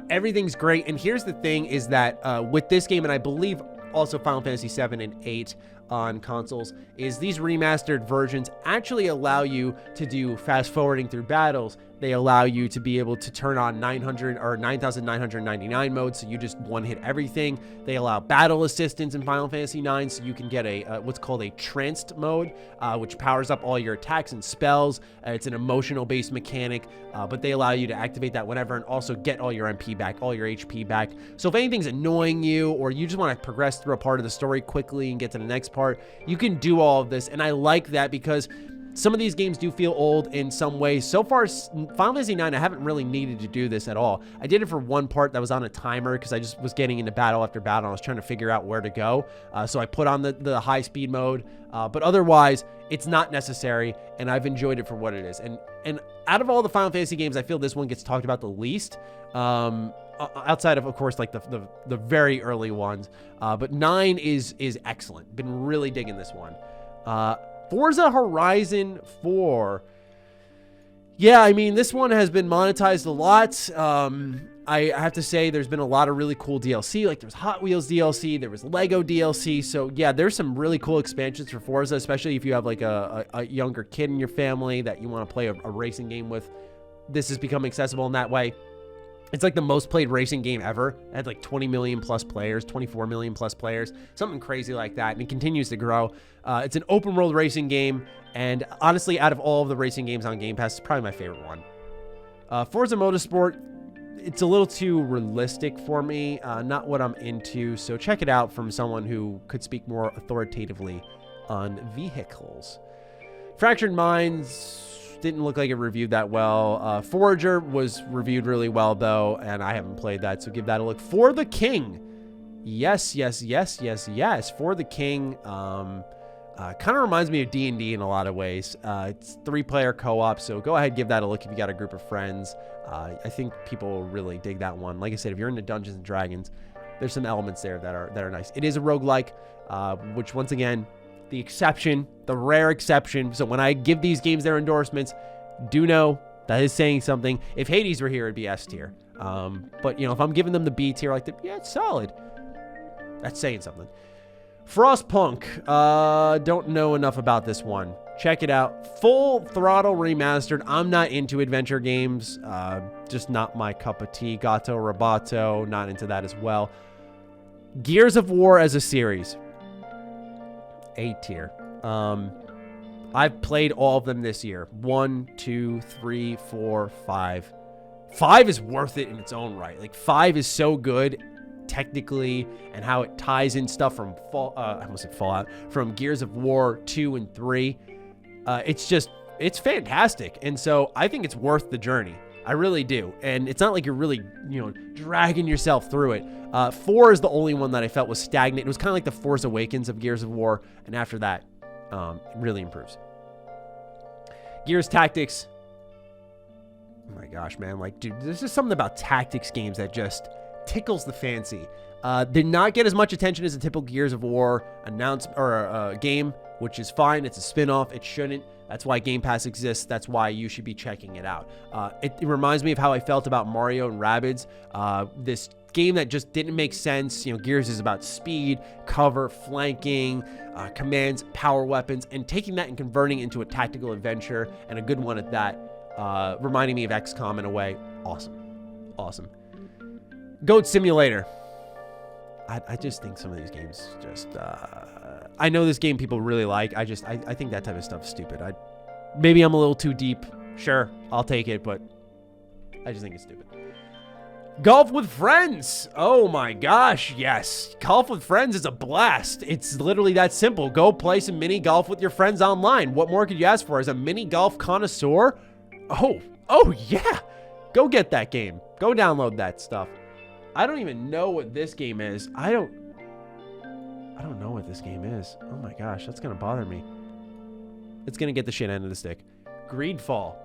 everything's great. And here's the thing is that with this game, and I believe also Final Fantasy 7 and 8 on consoles, is these remastered versions actually allow you to do fast forwarding through battles. They allow you to be able to turn on 900 or 9,999 mode, so you just one-hit everything. They allow battle assistance in Final Fantasy 9, so you can get a what's called a tranced mode, which powers up all your attacks and spells. It's an emotional-based mechanic, but they allow you to activate that whenever and also get all your MP back, all your HP back. So if anything's annoying you, or you just want to progress through a part of the story quickly and get to the next part, you can do all of this, and I like that because Some of these games do feel old in some ways. So far, Final Fantasy IX, I haven't really needed to do this at all. I did it for one part that was on a timer because I just was getting into battle after battle. I was trying to figure out where to go. So I put on the high speed mode. But otherwise, it's not necessary, and I've enjoyed it for what it is. And out of all the Final Fantasy games, I feel this one gets talked about the least. Outside of course, like the very early ones. But 9 is excellent. Been really digging this one. Forza Horizon 4. Yeah, I mean, this one has been monetized a lot. I have to say there's been a lot of really cool DLC. Like there's Hot Wheels DLC, there was Lego DLC. So yeah, there's some really cool expansions for Forza, especially if you have like a younger kid in your family that you want to play a racing game with. This has become accessible in that way. It's like the most played racing game ever. It had like 20 million plus players, 24 million plus players, something crazy like that. And it continues to grow. It's an open world racing game. And honestly, out of all of the racing games on Game Pass, it's probably my favorite one. Forza Motorsport, it's a little too realistic for me. Not what I'm into. So check it out from someone who could speak more authoritatively on vehicles. Fractured Minds didn't look like it reviewed that well. Forager was reviewed really well, though, and I haven't played that, so give that a look. For the King. Yes. For the King. Kind of reminds me of D&D in a lot of ways. It's 3-player co-op, so go ahead, give that a look if you got a group of friends. I think people will really dig that one. Like I said, if you're into Dungeons & Dragons, there's some elements there that are nice. It is a roguelike, which, once again, the exception, the rare exception. So when I give these games their endorsements, do know that is saying something. If Hades were here, it'd be S tier. But, if I'm giving them the B tier, yeah, it's solid. That's saying something. Frostpunk. Don't know enough about this one. Check it out. Full Throttle Remastered. I'm not into adventure games. Just not my cup of tea. Gato Roboto. Not into that as well. Gears of War as a series. A tier. I've played all of them this year. 1, 2, 3, 4, 5. 5 is worth it in its own right. Like 5 is so good technically, and how it ties in stuff from Fallout, from Gears of War 2 and 3. It's fantastic. And so I think it's worth the journey. I really do. And it's not like you're really, dragging yourself through it. 4 is the only one that I felt was stagnant. It was kind of like the Force Awakens of Gears of War. And after that, it really improves. Gears Tactics. Oh my gosh, man. Like, dude, there's just something about tactics games that just tickles the fancy. Did not get as much attention as a typical Gears of War game, which is fine. It's a spin-off. It shouldn't. That's why Game Pass exists. That's why you should be checking it out. It reminds me of how I felt about Mario and Rabbids. This game that just didn't make sense. Gears is about speed, cover, flanking, commands, power weapons, and taking that and converting it into a tactical adventure, and a good one at that. Reminding me of XCOM in a way. Awesome. Goat Simulator. I just think some of these games I know this game people really like. I think that type of stuff's stupid. Maybe I'm a little too deep. Sure, I'll take it, but I just think it's stupid. Golf with Friends. Oh my gosh, yes. Golf with Friends is a blast. It's literally that simple. Go play some mini golf with your friends online. What more could you ask for as a mini golf connoisseur? Oh yeah. Go get that game. Go download that stuff. I don't even know what this game is. I don't know what this game is. Oh my gosh, that's gonna bother me. It's gonna get the shit end of the stick. Greedfall.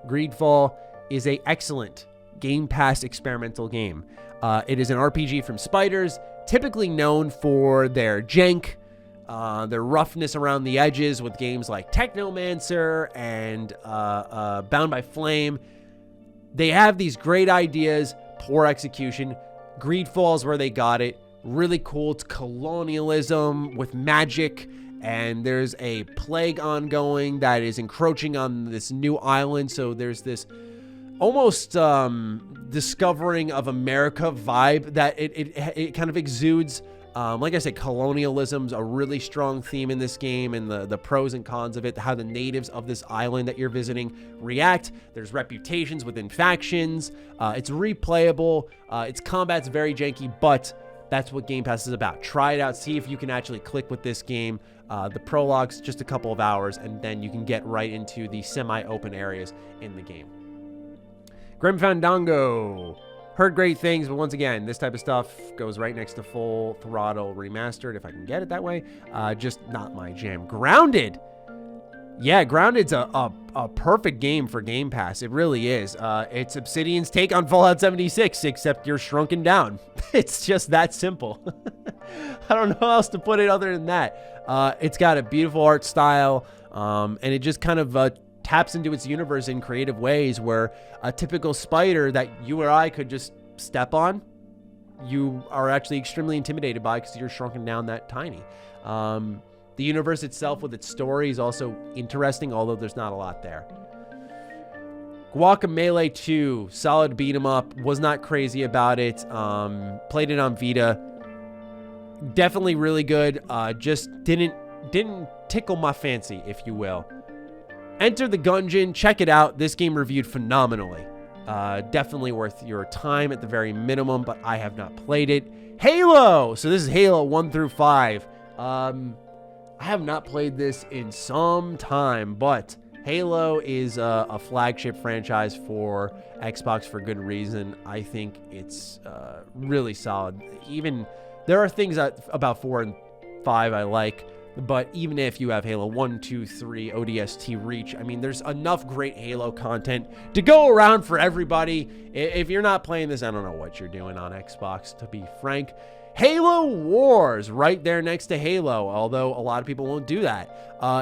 Greedfall is a excellent Game Pass experimental game. It is an RPG from Spiders, typically known for their jank, their roughness around the edges with games like Technomancer and Bound by Flame. They have these great ideas, poor execution. Greedfall is where they got it. Really cool. It's colonialism with magic, and there's a plague ongoing that is encroaching on this new island. So there's this almost discovering of America vibe that it kind of exudes. Like I said, colonialism's a really strong theme in this game, and the pros and cons of it, how the natives of this island that you're visiting react. There's reputations within factions. It's replayable. Its combat's very janky, but That's what Game Pass is about. Try it out. See if you can actually click with this game. The prologue's just a couple of hours, and then you can get right into the semi-open areas in the game. Grim Fandango. Heard great things, but once again, this type of stuff goes right next to Full Throttle Remastered, if I can get it that way. Just not my jam. Grounded. Yeah, Grounded's a perfect game for Game Pass. It really is. It's Obsidian's take on Fallout 76, except you're shrunken down. It's just that simple. I don't know how else to put it other than that. It's got a beautiful art style, and it just kind of taps into its universe in creative ways where a typical spider that you or I could just step on, you are actually extremely intimidated by because you're shrunken down that tiny. The universe itself with its story is also interesting, although there's not a lot there. Guacamelee 2, solid beat 'em up. Was not crazy about it. Played it on Vita. Definitely really good. Just didn't tickle my fancy, if you will. Enter the Gungeon. Check it out. This game reviewed phenomenally. Definitely worth your time at the very minimum, but I have not played it. Halo. So this is Halo 1 through 5. I have not played this in some time, but Halo is a flagship franchise for Xbox for good reason. I think it's really solid. Even there are things about 4 and 5 I like, but even if you have Halo 1, 2, 3, ODST Reach, I mean, there's enough great Halo content to go around for everybody. If you're not playing this, I don't know what you're doing on Xbox, to be frank. Halo Wars, right there next to Halo, although a lot of people won't do that.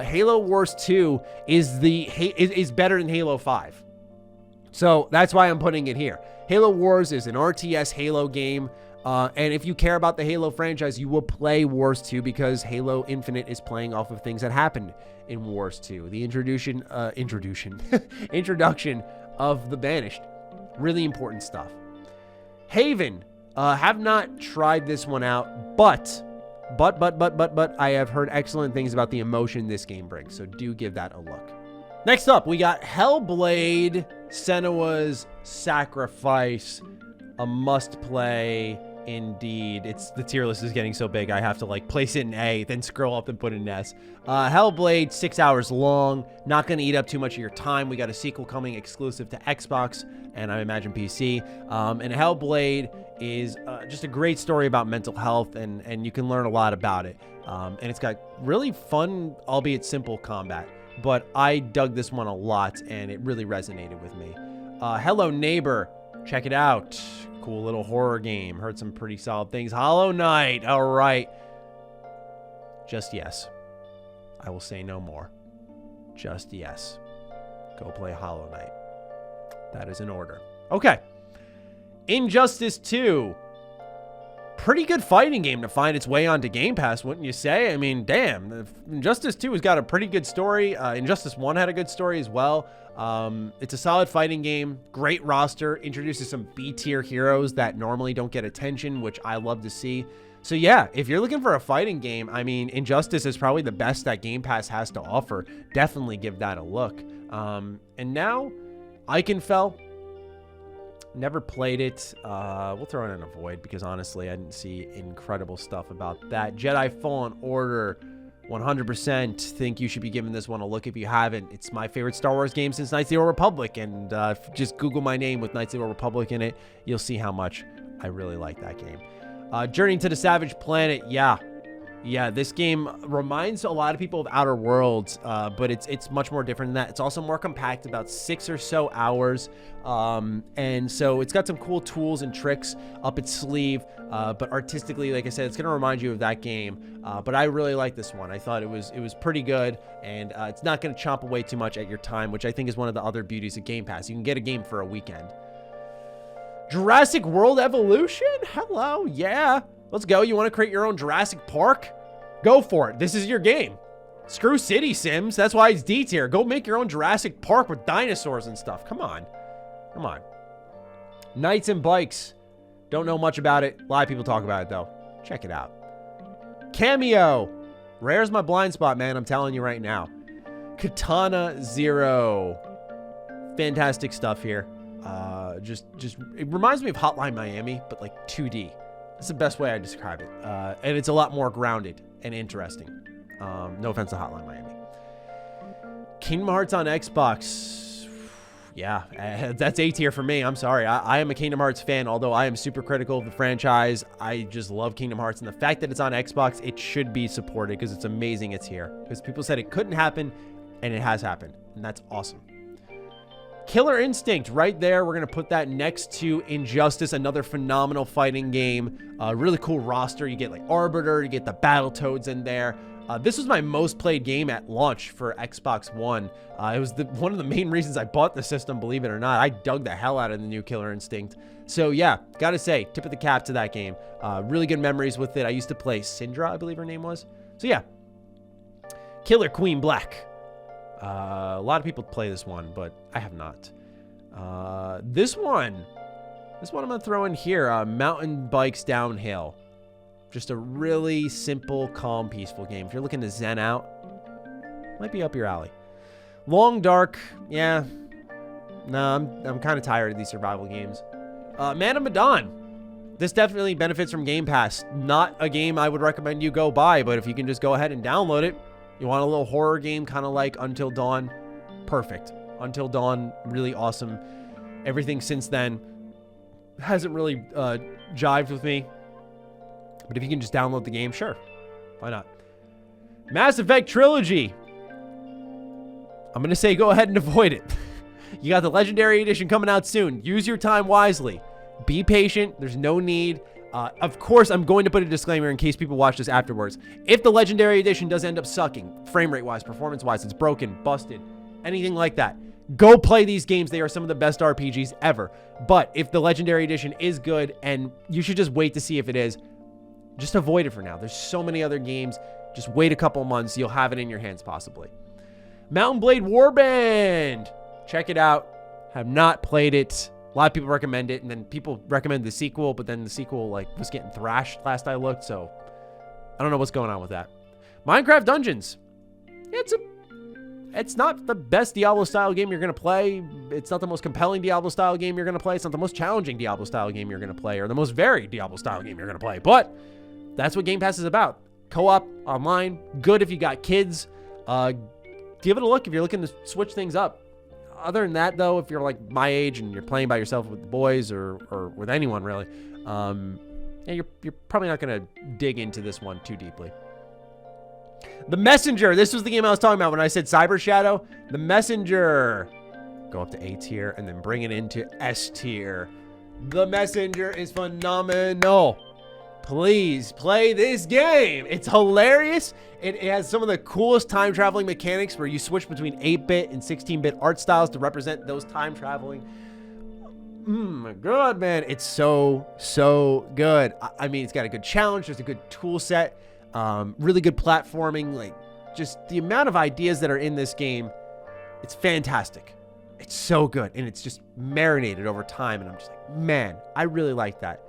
Halo Wars 2 is better than Halo 5. So that's why I'm putting it here. Halo Wars is an RTS Halo game, and if you care about the Halo franchise, you will play Wars 2 because Halo Infinite is playing off of things that happened in Wars 2. The introduction of the Banished. Really important stuff. Haven. Have not tried this one out, but I have heard excellent things about the emotion this game brings, so do give that a look. Next up, we got Hellblade: Senua's Sacrifice, a must-play indeed. The tier list is getting so big, I have to place it in A, then scroll up and put it in S. Hellblade, 6 hours long, not going to eat up too much of your time. We got a sequel coming exclusive to Xbox and I imagine PC. And Hellblade is just a great story about mental health, and you can learn a lot about it. And it's got really fun, albeit simple combat. But I dug this one a lot, and it really resonated with me. Hello Neighbor, check it out. Cool little horror game. Heard some pretty solid things. Hollow Knight, all right. Just yes. I will say no more. Just yes. Go play Hollow Knight. That is in order. Okay. Injustice 2. Pretty good fighting game to find its way onto Game Pass, wouldn't you say? I mean, damn. Injustice 2 has got a pretty good story. Injustice 1 had a good story as well. It's a solid fighting game. Great roster. Introduces some B-tier heroes that normally don't get attention, which I love to see. So yeah, if you're looking for a fighting game, I mean, Injustice is probably the best that Game Pass has to offer. Definitely give that a look. And now, Iconfell. Never played it. We'll throw it in a void because honestly, I didn't see incredible stuff about that. Jedi Fallen Order, 100% think you should be giving this one a look if you haven't. It's my favorite Star Wars game since Knights of the Old Republic, and just Google my name with Knights of the Old Republic in it. You'll see how much I really like that game. Journey to the Savage Planet, yeah, this game reminds a lot of people of Outer Worlds, but it's much more different than that. It's also more compact, about 6 or so hours, and so it's got some cool tools and tricks up its sleeve, but artistically, like I said, it's going to remind you of that game, but I really like this one. I thought it was pretty good, and it's not going to chomp away too much at your time, which I think is one of the other beauties of Game Pass. You can get a game for a weekend. Jurassic World Evolution? Hello, yeah. Let's go. You want to create your own Jurassic Park? Go for it. This is your game. Screw City Sims. That's why it's D tier. Go make your own Jurassic Park with dinosaurs and stuff. Come on. Come on. Knights and Bikes. Don't know much about it. A lot of people talk about it, though. Check it out. Cameo. Rare's my blind spot, man. I'm telling you right now. Katana Zero. Fantastic stuff here. Just it reminds me of Hotline Miami, but like 2D. That's the best way I describe it. And it's a lot more grounded and interesting. No offense to Hotline Miami. Kingdom Hearts on Xbox. Yeah, that's A tier for me. I'm sorry. I am a Kingdom Hearts fan, although I am super critical of the franchise. I just love Kingdom Hearts, and the fact that it's on Xbox, it should be supported because it's amazing it's here. Because people said it couldn't happen, and it has happened, and that's awesome. Killer Instinct right there. We're going to put that next to Injustice, another phenomenal fighting game. Really cool roster. You get like Arbiter, you get the Battletoads in there. This was my most played game at launch for Xbox One. It was one of the main reasons I bought the system, believe it or not. I dug the hell out of the new Killer Instinct. So yeah, gotta say, tip of the cap to that game. Really good memories with it. I used to play Syndra, I believe her name was. So yeah. Killer Queen Black. A lot of people play this one, but I have not. This one I'm gonna throw in here. Mountain Bikes Downhill. Just a really simple, calm, peaceful game. If you're looking to zen out, might be up your alley. Long Dark, yeah. No, I'm kind of tired of these survival games. Man of Medan. This definitely benefits from Game Pass. Not a game I would recommend you go buy, but if you can just go ahead and download it, you want a little horror game, kind of like Until Dawn, perfect. Until Dawn, really awesome. Everything since then hasn't really jived with me. But if you can just download the game, sure. Why not? Mass Effect Trilogy. I'm going to say go ahead and avoid it. You got the Legendary Edition coming out soon. Use your time wisely. Be patient. There's no need. Of course, I'm going to put a disclaimer in case people watch this afterwards. If the Legendary Edition does end up sucking, frame rate wise, performance wise, it's broken, busted, anything like that, go play these games. They are some of the best RPGs ever. But if the Legendary Edition is good, and you should just wait to see if it is, just avoid it for now. There's so many other games. Just wait a couple months. You'll have it in your hands possibly. Mountain Blade Warband. Check it out. Have not played it. A lot of people recommend it, and then people recommend the sequel, but then the sequel was getting thrashed last I looked, so I don't know what's going on with that. Minecraft Dungeons. It's not the best Diablo-style game you're going to play. It's not the most compelling Diablo-style game you're going to play. It's not the most challenging Diablo-style game you're going to play, or the most varied Diablo-style game you're going to play, but that's what Game Pass is about. Co-op, online, good if you got kids. Give it a look if you're looking to switch things up. Other than that, though, if you're like my age and you're playing by yourself with the boys or with anyone really, yeah, you're probably not going to dig into this one too deeply. The Messenger. This was the game I was talking about when I said Cyber Shadow. The Messenger. Go up to A tier and then bring it into S tier. The Messenger is phenomenal. Please play this game. It's hilarious. It has some of the coolest time traveling mechanics where you switch between 8-bit and 16-bit art styles to represent those time traveling. My God, man. It's so good. I mean, it's got a good challenge. There's a good tool set. Really good platforming. Like, just the amount of ideas that are in this game. It's fantastic. It's so good. And it's just marinated over time. And I'm just like, man, I really like that.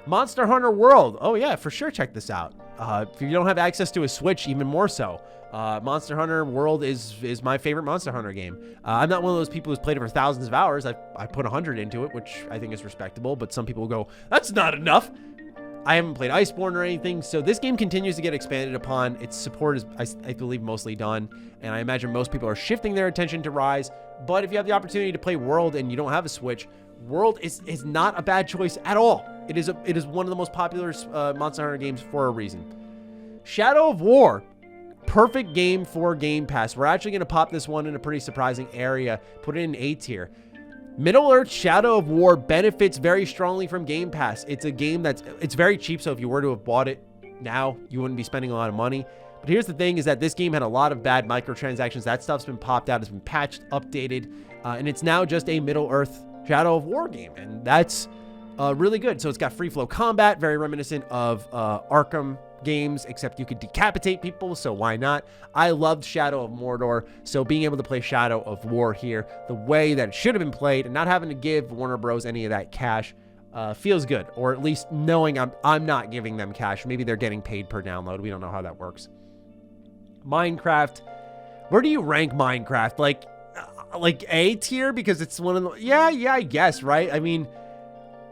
Monster Hunter World. Oh, yeah, for sure. Check this out. If you don't have access to a Switch, even more so. Monster Hunter World is my favorite Monster Hunter game. I'm not one of those people who's played it for thousands of hours. I put 100 into it, which I think is respectable, but some people go, that's not enough. I haven't played Iceborne or anything, so this game continues to get expanded upon. Its support is, I believe, mostly done, and I imagine most people are shifting their attention to Rise, but if you have the opportunity to play World and you don't have a Switch, World is not a bad choice at all. It is one of the most popular Monster Hunter games for a reason. Shadow of War. Perfect game for Game Pass. We're actually going to pop this one in a pretty surprising area. Put it in A tier. Middle-earth Shadow of War benefits very strongly from Game Pass. It's a game it's very cheap, so if you were to have bought it now, you wouldn't be spending a lot of money. But here's the thing, is that this game had a lot of bad microtransactions. That stuff's been popped out, it's been patched, updated, and it's now just a Middle-earth Shadow of War game, and that's really good. So it's got free flow combat, very reminiscent of Arkham games, except you could decapitate people, so why not? I loved Shadow of Mordor, so being able to play Shadow of War here the way that it should have been played and not having to give Warner Bros. Any of that cash feels good, or at least knowing I'm not giving them cash. Maybe they're getting paid per download. We don't know how that works. Minecraft. Where do you rank Minecraft? Like A tier, because it's one of the... Yeah, I guess, right? I mean,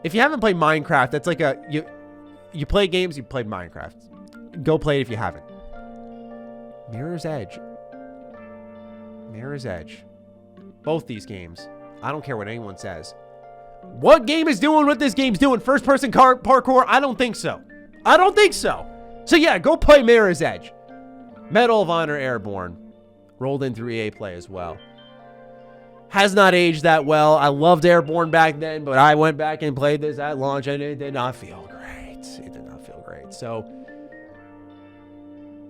if you haven't played Minecraft, that's like you play games, you played Minecraft. Go play it if you haven't. Mirror's Edge. Mirror's Edge. Both these games. I don't care what anyone says. What game is doing what this game's doing? First-person parkour? I don't think so. I don't think so. So yeah, go play Mirror's Edge. Medal of Honor Airborne. Rolled in through EA Play as well. Has not aged that well. I loved Airborne back then, but I went back and played this at launch, and it did not feel great. It did not feel great. So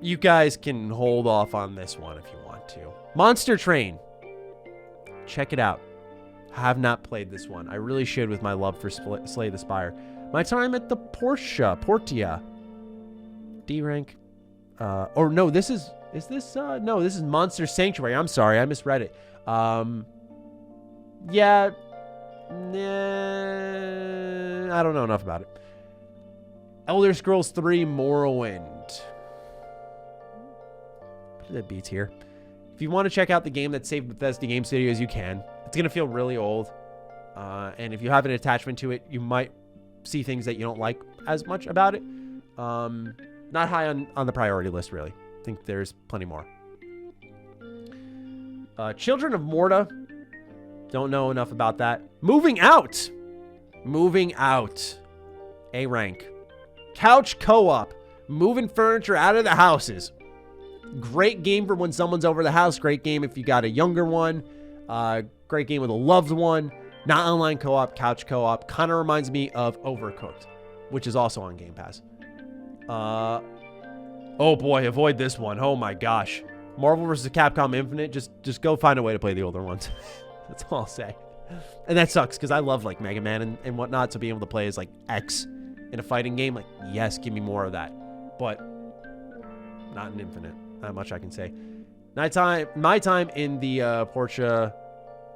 you guys can hold off on this one if you want to. Monster Train. Check it out. Have not played this one. I really should with my love for Slay the Spire. My time at the Portia. D rank. Or no, this is this no, this is Monster Sanctuary. I'm sorry, I misread it. Yeah. Nah, I don't know enough about it. Elder Scrolls 3 Morrowind. Put that beats here. If you want to check out the game that's saved Bethesda Game Studios, you can. It's going to feel really old. And if you have an attachment to it, you might see things that you don't like as much about it. Not high on the priority list, really. I think there's plenty more. Children of Morta. Don't know enough about that. Moving Out. Moving Out. A rank. Couch co-op. Moving furniture out of the houses. Great game for when someone's over the house. Great game if you got a younger one. Great game with a loved one. Not online co-op, couch co-op. Kind of reminds me of Overcooked, which is also on Game Pass. Oh boy, avoid this one. Oh my gosh. Marvel vs. Capcom Infinite. Just go find a way to play the older ones. That's all I'll say. And that sucks because I love like Mega Man and whatnot. So being able to play as like X in a fighting game, like yes, give me more of that. But not in Infinite. Not much I can say. My time in the Portia.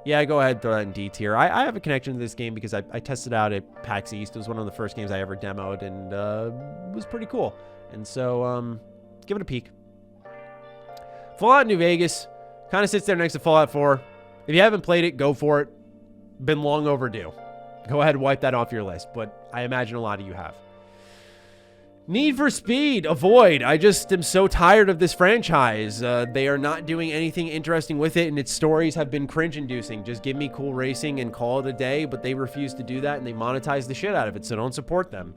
Yeah, go ahead, throw that in D tier. I have a connection to this game because I tested out at PAX East. It was one of the first games I ever demoed, and it was pretty cool. And so, give it a peek. Fallout New Vegas kind of sits there next to Fallout 4. If you haven't played it, go for it. Been long overdue. Go ahead and wipe that off your list, but I imagine a lot of you have. Need for Speed, Avoid. I just am so tired of this franchise. They are not doing anything interesting with it, and its stories have been cringe-inducing. Just give me cool racing and call it a day, but they refuse to do that, and they monetize the shit out of it, so don't support them.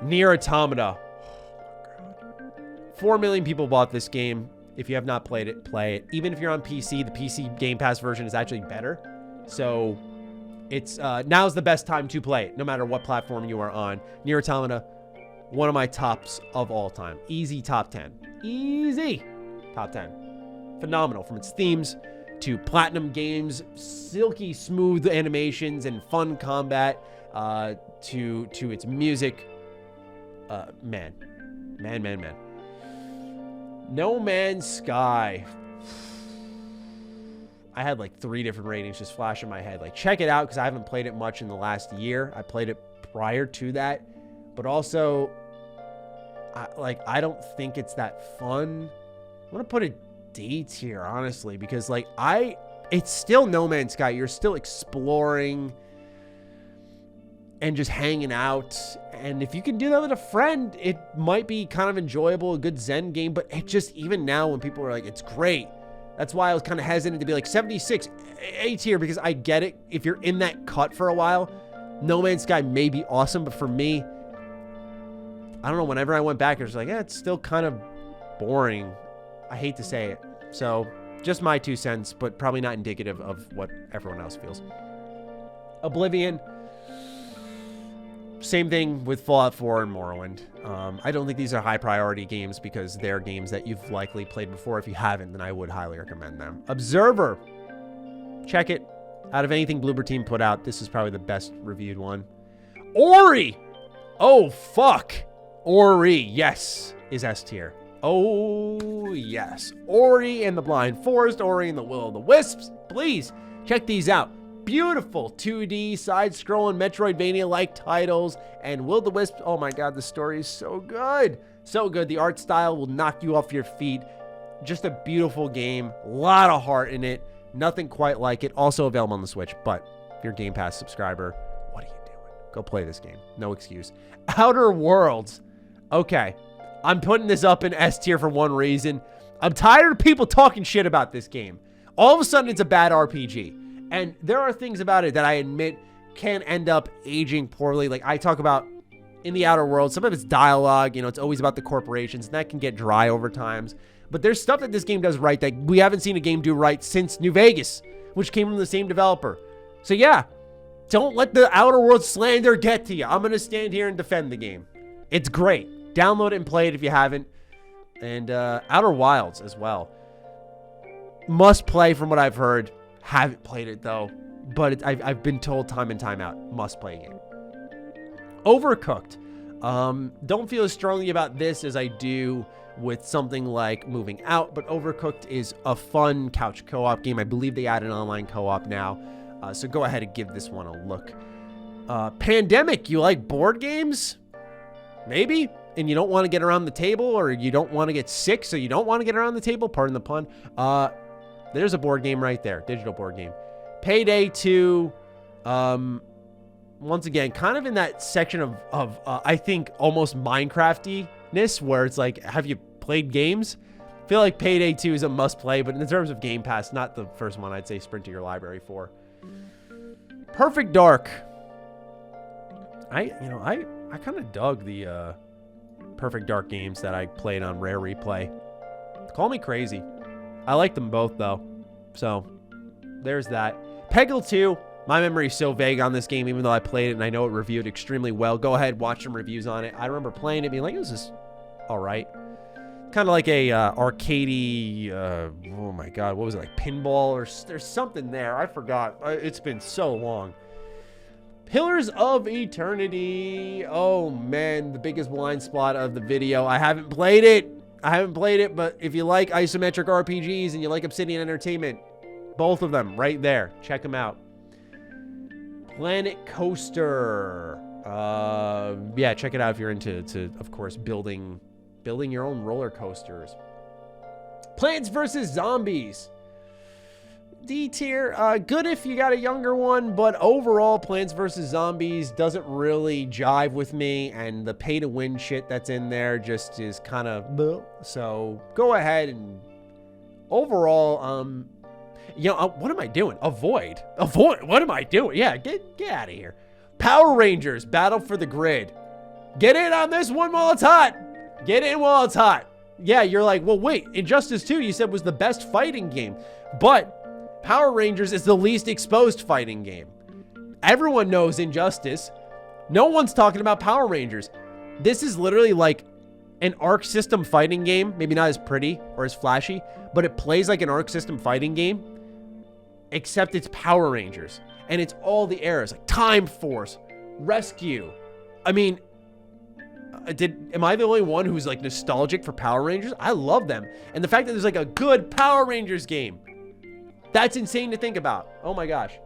Nier Automata. 4 million people bought this game. If you have not played it, play it. Even if you're on PC, the PC Game Pass version is actually better. So it's now's the best time to play it, no matter what platform you are on. Nier Automata. One of my tops of all time. Easy top 10. Easy top 10. Phenomenal. From its themes to platinum games, silky smooth animations and fun combat, to its music. Man. No Man's Sky. I had like 3 different ratings just flash in my head. Like, check it out because I haven't played it much in the last year. I played it prior to that. But also, I don't think it's that fun. I want to put a D tier, honestly, because like it's still No Man's Sky. You're still exploring and just hanging out. And if you can do that with a friend, it might be kind of enjoyable, a good Zen game. But it just, even now when people are like, it's great. That's why I was kind of hesitant to be like 76, A tier, because I get it. If you're in that cut for a while, No Man's Sky may be awesome, but for me, I don't know, whenever I went back, I was like, yeah, it's still kind of boring. I hate to say it. So, just my 2 cents, but probably not indicative of what everyone else feels. Oblivion. Same thing with Fallout 4 and Morrowind. I don't think these are high priority games because they're games that you've likely played before. If you haven't, then I would highly recommend them. Observer. Check it. Out of anything Bloober Team put out, this is probably the best reviewed one. Ori. Oh, fuck. Ori, yes, is S tier. Oh, yes. Ori and the Blind Forest, Ori and the Will of the Wisps. Please, check these out. Beautiful 2D, side-scrolling, Metroidvania-like titles. And Will of the Wisps, oh my god, the story is so good. So good. The art style will knock you off your feet. Just a beautiful game. A lot of heart in it. Nothing quite like it. Also available on the Switch, but if you're a Game Pass subscriber, what are you doing? Go play this game. No excuse. Outer Worlds. Okay. I'm putting this up in S tier for one reason. I'm tired of people talking shit about this game. All of a sudden, it's a bad RPG. And there are things about it that I admit can end up aging poorly. Like I talk about in the Outer Worlds, some of it's dialogue. You know, it's always about the corporations, and that can get dry over times. But there's stuff that this game does right that we haven't seen a game do right since New Vegas, which came from the same developer. So yeah, don't let the Outer Worlds slander get to you. I'm going to stand here and defend the game. It's great. Download it and play it if you haven't. And Outer Wilds as well. Must play from what I've heard. Haven't played it though. But I've been told time and time out. Must play game. Overcooked. Don't feel as strongly about this as I do with something like Moving Out. But Overcooked is a fun couch co-op game. I believe they added online co-op now. So go ahead and give this one a look. Pandemic. You like board games? Maybe. And you don't want to get around the table, or you don't want to get sick, so you don't want to get around the table. Pardon the pun. There's a board game right there. Digital board game. Payday 2. Once again, kind of in that section of I think almost Minecrafty-ness, where it's like, have you played games? I feel like Payday 2 is a must play, but in terms of Game Pass, not the first one I'd say sprint to your library for. Perfect Dark. I kind of dug the Perfect Dark games that I played on Rare Replay. Call me crazy. I like them both though. So there's that. Peggle 2. My memory is so vague on this game, even though I played it and I know it reviewed extremely well. Go ahead, watch some reviews on it. I remember playing it, being like, this is all right. Kind of like a arcadey, oh my God, what was it, like pinball? Or there's something there. I forgot. It's been so long. Pillars of Eternity. Oh man, the biggest blind spot of the video. I haven't played it. But if you like isometric RPGs and you like Obsidian Entertainment, both of them right there. Check them out. Planet Coaster. Yeah, check it out if you're into, of course, building your own roller coasters. Plants vs. Zombies. D tier. Good if you got a younger one, but overall, Plants vs. Zombies doesn't really jive with me, and the pay-to-win shit that's in there just is kind of... So, go ahead and... Overall, what am I doing? Avoid. What am I doing? Yeah, get out of here. Power Rangers, Battle for the Grid. Get in on this one while it's hot. Get in while it's hot. Yeah, you're like, well, wait. Injustice 2, you said, was the best fighting game. But Power Rangers is the least exposed fighting game. Everyone knows Injustice. No one's talking about Power Rangers. This is literally like an Arc System fighting game. Maybe not as pretty or as flashy, but it plays like an Arc System fighting game. Except it's Power Rangers. And it's all the eras. Like Time Force, Rescue. I mean... am I the only one who's like nostalgic for Power Rangers? I love them. And the fact that there's like a good Power Rangers game, that's insane to think about. Oh my gosh.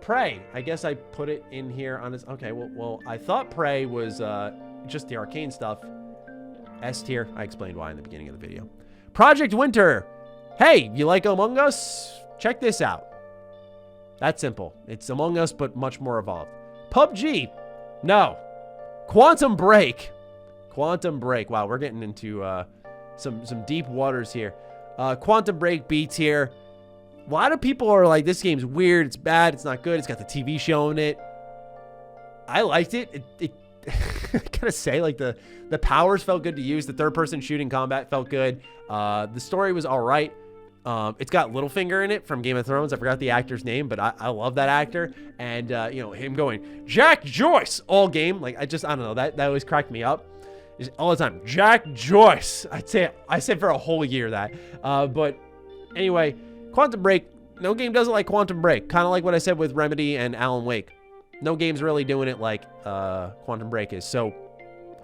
Prey. I guess I put it in here on this. Okay, well, I thought Prey was just the arcane stuff. S tier. I explained why in the beginning of the video. Project Winter. Hey, you like Among Us? Check this out. That's simple. It's Among Us, but much more evolved. PUBG. No. Quantum Break. Wow, we're getting into some deep waters here. Quantum Break, B tier. A lot of people are like, this game's weird, it's bad, it's not good, it's got the TV show in it. I liked it. I gotta say, like, the powers felt good to use. The third-person shooting combat felt good. The story was all right. It's got Littlefinger in it from Game of Thrones. I forgot the actor's name, but I love that actor. And, him going, Jack Joyce, all game. Like, I don't know. That always cracked me up. Just all the time. Jack Joyce. I said for a whole year that. But anyway, Quantum Break. No game does it like Quantum Break. Kind of like what I said with Remedy and Alan Wake. No game's really doing it like Quantum Break is. So,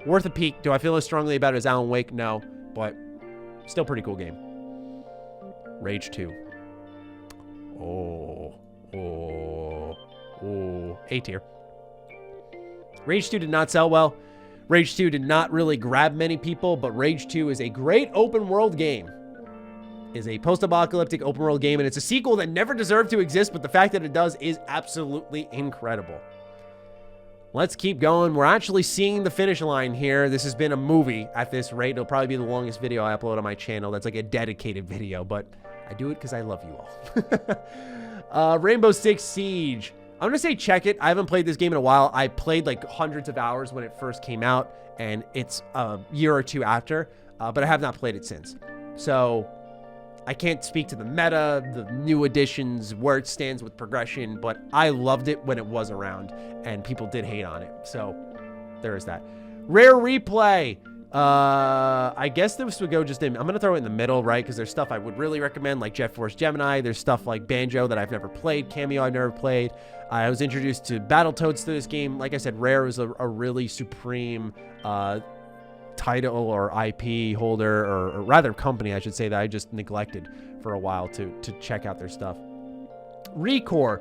worth a peek. Do I feel as strongly about it as Alan Wake? No. But, still pretty cool game. Rage 2. A tier. Rage 2 did not sell well. Rage 2 did not really grab many people, but Rage 2 is a great open world game. Is a post-apocalyptic open world game, and it's a sequel that never deserved to exist, but the fact that it does is absolutely incredible. let's keep going. We're actually seeing the finish line here. This has been a movie at this rate. It'll probably be the longest video I upload on my channel. That's like a dedicated video, but I do it because I love you all. Rainbow Six Siege. I'm going to say check it. I haven't played this game in a while. I played like hundreds of hours when it first came out, and it's a year or two after, but I have not played it since. So I can't speak to the meta, the new additions, where it stands with progression, but I loved it when it was around, and people did hate on it. So there is that. Rare Replay. I guess this would go just in. I'm going to throw it in the middle, right? Because there's stuff I would really recommend, like Jet Force Gemini. There's stuff like Banjo that I've never played. Cameo I've never played. I was introduced to Battletoads through this game. Like I said, Rare is a really supreme title or IP holder, or rather company, I should say, that I just neglected for a while to check out their stuff. Recore.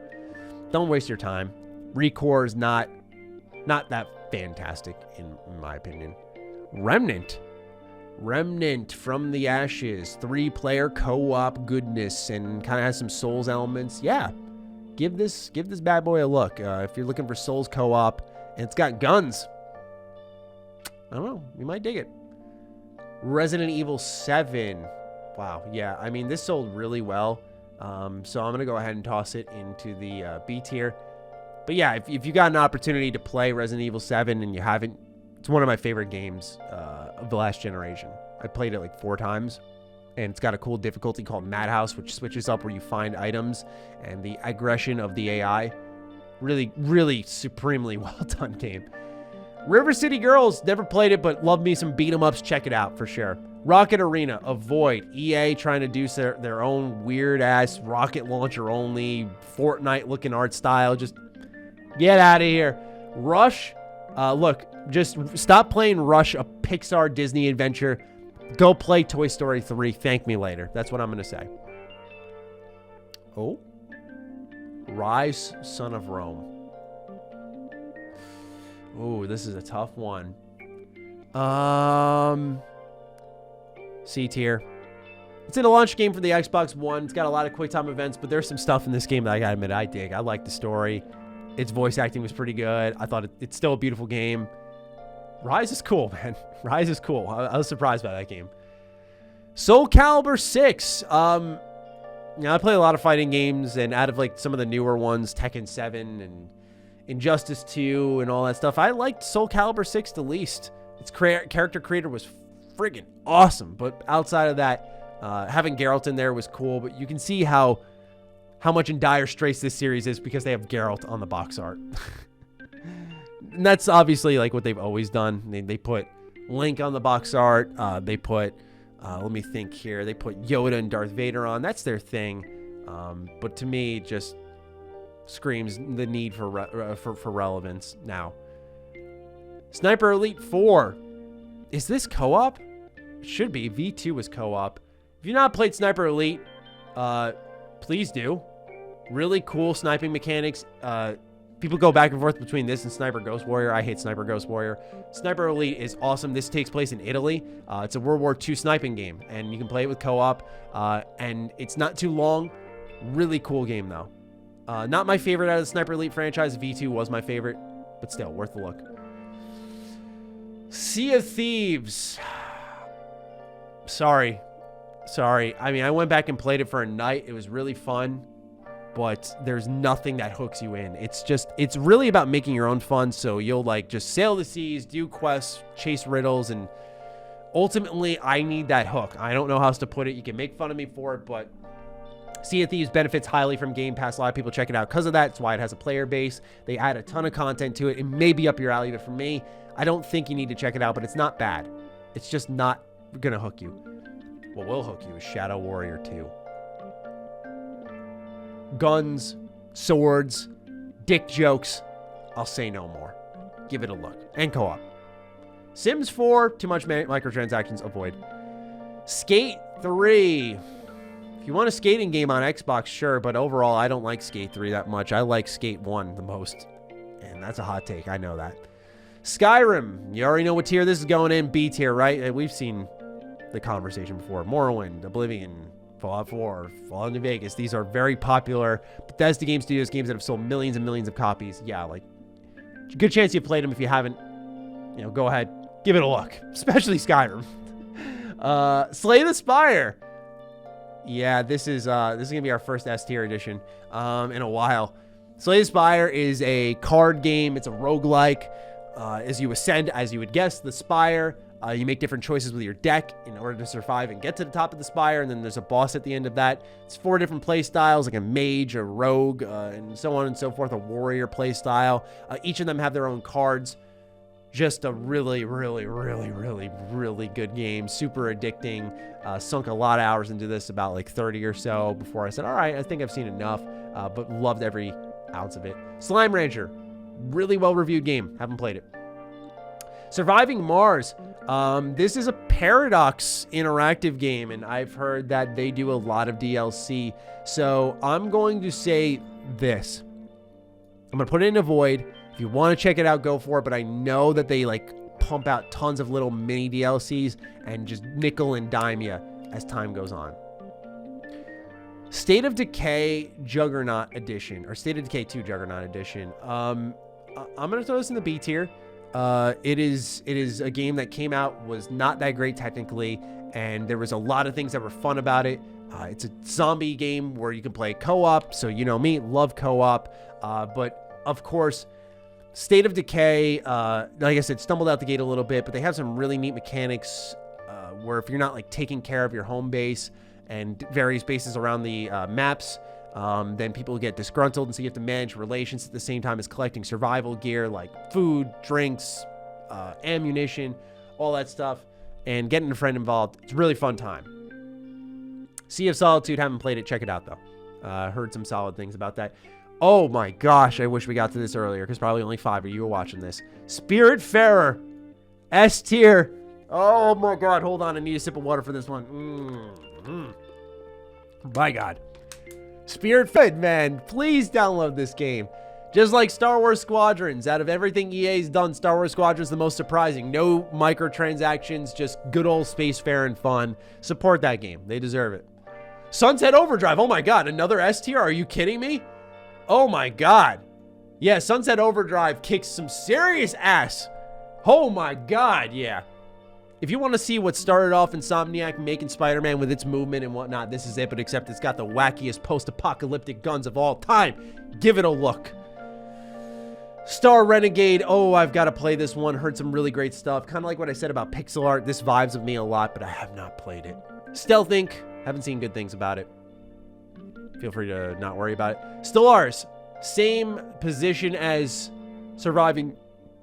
Don't waste your time. Recore is not that fantastic in my opinion. Remnant from the Ashes, 3-player co-op goodness, and kind of has some Souls elements. Yeah, give this bad boy a look. If you're looking for Souls co-op and it's got guns, I don't know, you might dig it. Resident Evil 7. Wow, yeah, I mean, this sold really well, so I'm gonna go ahead and toss it into the B tier. But yeah, if you got an opportunity to play Resident Evil 7 and you haven't, it's one of my favorite games of the last generation. I played it like 4 times, and it's got a cool difficulty called Madhouse, which switches up where you find items and the aggression of the AI. Really, really supremely well done game. River City Girls, never played it, but love me some beat 'em ups. Check it out for sure. Rocket Arena, avoid. EA trying to do their own weird ass rocket launcher only Fortnite looking art style. Just get out of here. Rush. Look, just stop playing Rush, a Pixar Disney adventure. Go play Toy Story 3. Thank me later. That's what I'm going to say. Oh. Rise, Son of Rome. Oh, this is a tough one. C tier. It's in a launch game for the Xbox One. It's got a lot of QuickTime events, but there's some stuff in this game that I gotta admit I dig. I like the story. Its voice acting was pretty good. I thought it's still a beautiful game. Rise is cool, man. Rise is cool. I was surprised by that game. Soul Calibur 6. I play a lot of fighting games, and out of like some of the newer ones, Tekken 7 and Injustice 2 and all that stuff, I liked Soul Calibur 6 the least. Its character creator was friggin' awesome, but outside of that, having Geralt in there was cool, but you can see how much in dire straits this series is because they have Geralt on the box art. And that's obviously like what they've always done. They put Link on the box art. They put, let me think here, they put Yoda and Darth Vader on. That's their thing. But to me, it just screams the need for relevance now. Sniper Elite 4. Is this co-op? It should be. V2 was co-op. If you've not played Sniper Elite, please do. Really cool sniping mechanics. People go back and forth between this and Sniper Ghost Warrior. I hate Sniper Ghost Warrior. Sniper Elite is awesome. This takes place in Italy. It's a World War II sniping game, and you can play it with co-op, and it's not too long. Really cool game, though. Not my favorite out of the Sniper Elite franchise. V2 was my favorite, but still, worth a look. Sea of Thieves. Sorry. I mean, I went back and played it for a night. It was really fun, but there's nothing that hooks you in. It's really about making your own fun, so you'll like just sail the seas, do quests, chase riddles, and ultimately I need that hook. I don't know how else to put it. You can make fun of me for it, but Sea of Thieves benefits highly from Game Pass. A lot of people check it out because of that. It's why it has a player base. They add a ton of content to it. It may be up your alley, but for me, I don't think you need to check it out, but it's not bad. It's just not going to hook you. What will hook you is Shadow Warrior 2. Guns, swords, dick jokes. I'll say no more. Give it a look. And co-op. Sims 4, too much microtransactions, avoid. Skate 3. If you want a skating game on Xbox, sure, but overall, I don't like Skate 3 that much. I like Skate 1 the most. And that's a hot take. I know that. Skyrim. You already know what tier this is going in. B tier, right? We've seen the conversation before. Morrowind, Oblivion, Fallout 4, Fallout New Vegas. These are very popular Bethesda Game Studios games that have sold millions and millions of copies. Yeah, like, Good chance you've played them. If you haven't, you know, go ahead, give it a look, especially Skyrim. Slay the Spire. Yeah, this is gonna be our first S tier edition in a while. Slay the Spire is a card game. It's a roguelike. As you ascend, as you would guess, the spire, you make different choices with your deck in order to survive and get to the top of the spire, and then there's a boss at the end of that. It's 4 different play styles, like a mage, a rogue, and so on and so forth, a warrior play style. Each of them have their own cards. Just a really, really, really, really, really good game. Super addicting. Sunk a lot of hours into this, about like 30 or so, before I said, all right, I think I've seen enough, but loved every ounce of it. Slime Rancher. Really well-reviewed game. Haven't played it. Surviving Mars. This is a Paradox interactive game, and I've heard that they do a lot of DLC. So I'm going to say this. I'm going to put it in a void. If you want to check it out, go for it. But I know that they like pump out tons of little mini DLCs and just nickel and dime you as time goes on. State of Decay Juggernaut Edition, or State of Decay 2 Juggernaut Edition. I'm going to throw this in the B tier. It is a game that came out, was not that great technically, and there was a lot of things that were fun about it. It's a zombie game where you can play co-op, so you know me, love co-op. But of course, State of Decay, like I said, stumbled out the gate a little bit, but they have some really neat mechanics where if you're not like taking care of your home base and various bases around the maps, then people get disgruntled, and so you have to manage relations at the same time as collecting survival gear like food, drinks, ammunition, all that stuff, and getting a friend involved. It's a really fun time. Sea of Solitude, haven't played it. Check it out, though. Heard some solid things about that. Oh my gosh, I wish we got to this earlier, because probably only 5 of you were watching this. Spiritfarer, S tier. Oh my god, hold on, I need a sip of water for this one. My god. Spiritfarer, man, please download this game. Just like Star Wars Squadrons, out of everything EA's done, Star Wars Squadrons the most surprising. No microtransactions, just good old spacefaring fun. Support that game, they deserve it. Sunset Overdrive, oh my god, another S tier? Are you kidding me? Oh my god. Yeah, Sunset Overdrive kicks some serious ass. Oh my god, yeah. If you want to see what started off Insomniac making Spider-Man with its movement and whatnot, this is it, but except it's got the wackiest post-apocalyptic guns of all time. Give it a look. Star Renegade, oh, I've got to play this one. Heard some really great stuff. Kind of like what I said about pixel art. This vibes with me a lot, but I have not played it. Stealth Inc., haven't seen good things about it. Feel free to not worry about it. Stellaris, same position as Surviving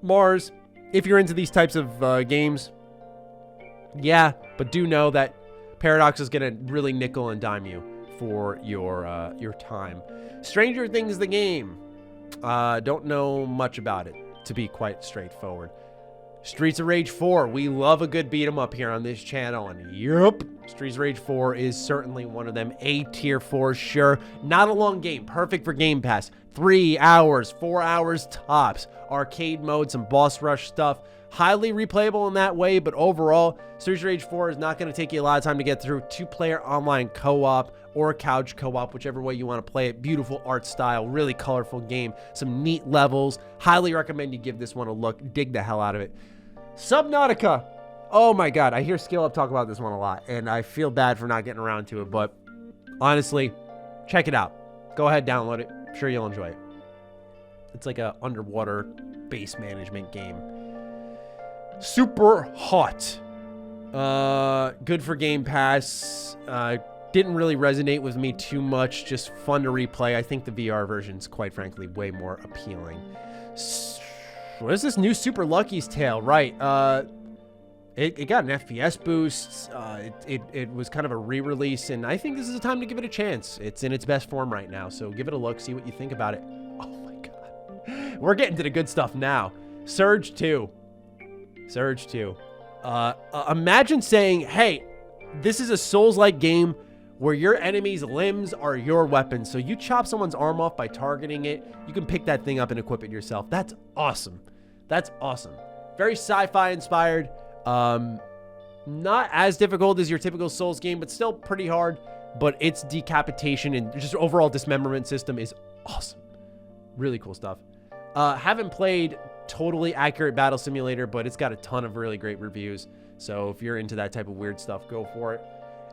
Mars. If you're into these types of games, yeah, but do know that Paradox is going to really nickel and dime you for your time. Stranger Things the game. Don't know much about it, to be quite straightforward. Streets of Rage 4. We love a good beat 'em up here on this channel, and yep, Streets of Rage 4 is certainly one of them. A tier for sure. Not a long game. Perfect for Game Pass. 3 hours, 4 hours tops. Arcade mode, some boss rush stuff. Highly replayable in that way, but overall, Streets of Rage 4 is not going to take you a lot of time to get through. 2-player online co-op or couch co-op, whichever way you want to play it. Beautiful art style, really colorful game. Some neat levels. Highly recommend you give this one a look. Dig the hell out of it. Subnautica. Oh my god, I hear Skill Up talk about this one a lot, and I feel bad for not getting around to it, but honestly, check it out. Go ahead, download it. I'm sure you'll enjoy it. It's like a underwater base management game. Super Hot. Good for Game Pass. Didn't really resonate with me too much. Just fun to replay. I think the VR version's, quite frankly, way more appealing. What is this new Super Lucky's Tale? Right. It got an FPS boost. It was kind of a re-release, and I think this is a time to give it a chance. It's in its best form right now, so give it a look. See what you think about it. Oh my god. We're getting to the good stuff now. Surge 2. Surge 2. Imagine saying, hey, this is a Souls-like game where your enemy's limbs are your weapons. So you chop someone's arm off by targeting it. You can pick that thing up and equip it yourself. That's awesome. That's awesome. Very sci-fi inspired. Not as difficult as your typical Souls game, but still pretty hard. But its decapitation and just overall dismemberment system is awesome. Really cool stuff. Haven't played totally accurate battle simulator, but it's got a ton of really great reviews. So if you're into that type of weird stuff, go for it.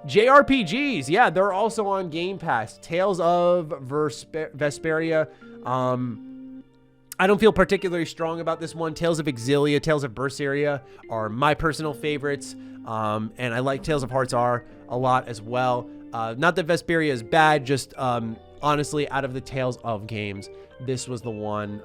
JRPGs, yeah, they're also on Game Pass. Tales of Vesperia. I don't feel particularly strong about this one. Tales of Exilia, Tales of Berseria are my personal favorites. And I like Tales of Hearts R a lot as well. Not that Vesperia is bad, just honestly, out of the Tales of games, this was the one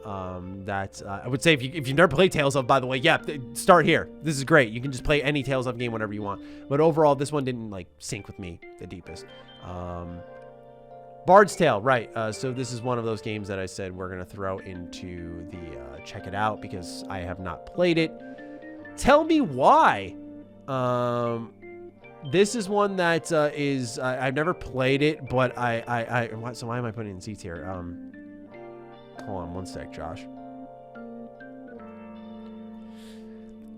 that I would say if you've never played Tales of, by the way, yeah, start here. This is great. You can just play any Tales of game whenever you want. But overall, this one didn't like sync with me the deepest. Bard's Tale, right. So this is one of those games that I said we're going to throw into the check it out because I have not played it. Tell me why. This is one that is I've never played it, but so why am I putting it in C tier? Hold on one sec, Josh.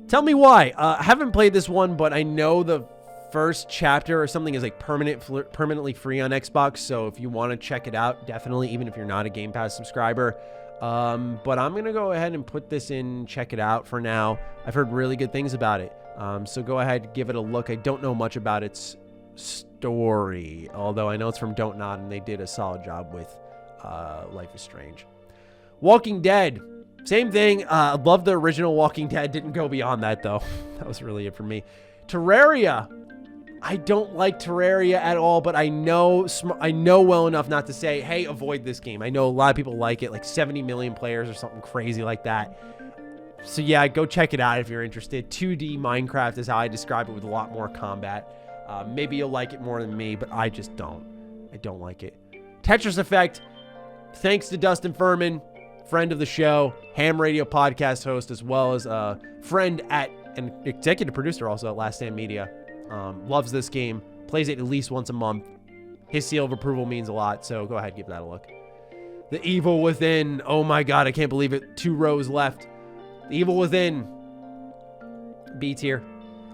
Tell me why. I haven't played this one, but I know the first chapter or something is like permanently free on Xbox. So if you want to check it out, definitely, even if you're not a Game Pass subscriber. But I'm gonna go ahead and put this in, check it out for now. I've heard really good things about it. So go ahead, give it a look. I don't know much about its story, although I know it's from Don't Nod, and they did a solid job with Life is Strange. Walking Dead, same thing. Love the original Walking Dead. Didn't go beyond that, though. That was really it for me. Terraria. I don't like Terraria at all, but I know well enough not to say, hey, avoid this game. I know a lot of people like it, like 70 million players or something crazy like that. So yeah, go check it out if you're interested. 2D Minecraft is how I describe it, with a lot more combat. Maybe you'll like it more than me, but I just don't. I don't like it. Tetris Effect. Thanks to Dustin Furman, friend of the show, ham radio podcast host, as well as a friend and executive producer also at Last Stand Media. Loves this game. Plays it at least once a month. His seal of approval means a lot, so go ahead, give that a look. The Evil Within. Oh my god, I can't believe it. 2 rows left. The Evil Within. B tier.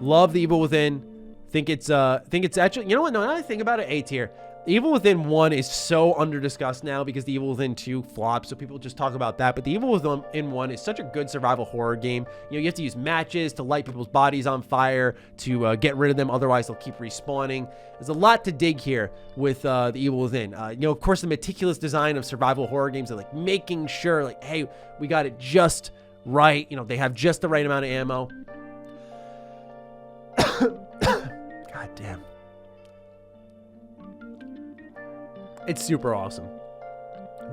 Love The Evil Within. Think it's actually, you know what? No, now that I think about it, A tier. The Evil Within 1 is so under-discussed now because The Evil Within 2 flopped, so people just talk about that. But The Evil Within 1 is such a good survival horror game. You know, you have to use matches to light people's bodies on fire to get rid of them, otherwise they'll keep respawning. There's a lot to dig here with The Evil Within. You know, of course, the meticulous design of survival horror games are like making sure, like, hey, we got it just right. You know, they have just the right amount of ammo. God damn. It's super awesome.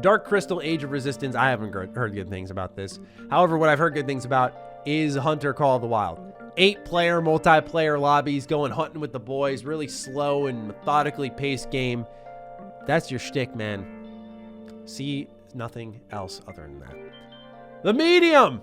Dark Crystal Age of Resistance. I haven't heard good things about this. However, what I've heard good things about is Hunter Call of the Wild. 8-player multiplayer lobbies, going hunting with the boys. Really slow and methodically paced game. That's your shtick, man. See nothing else other than that. The Medium.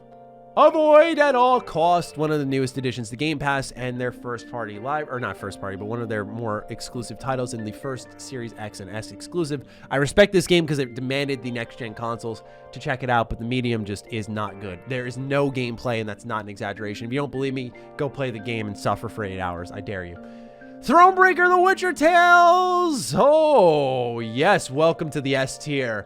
Avoid at all costs. One of the newest additions to Game Pass and their first party not first party, but one of their more exclusive titles in the first Series X and S exclusive. I respect this game because it demanded the next gen consoles to check it out, but the Medium just is not good. There is no gameplay, and that's not an exaggeration. If you don't believe me, go play the game and suffer for 8 hours. I dare you. Thronebreaker: The Witcher Tales. Oh yes, welcome to the S tier.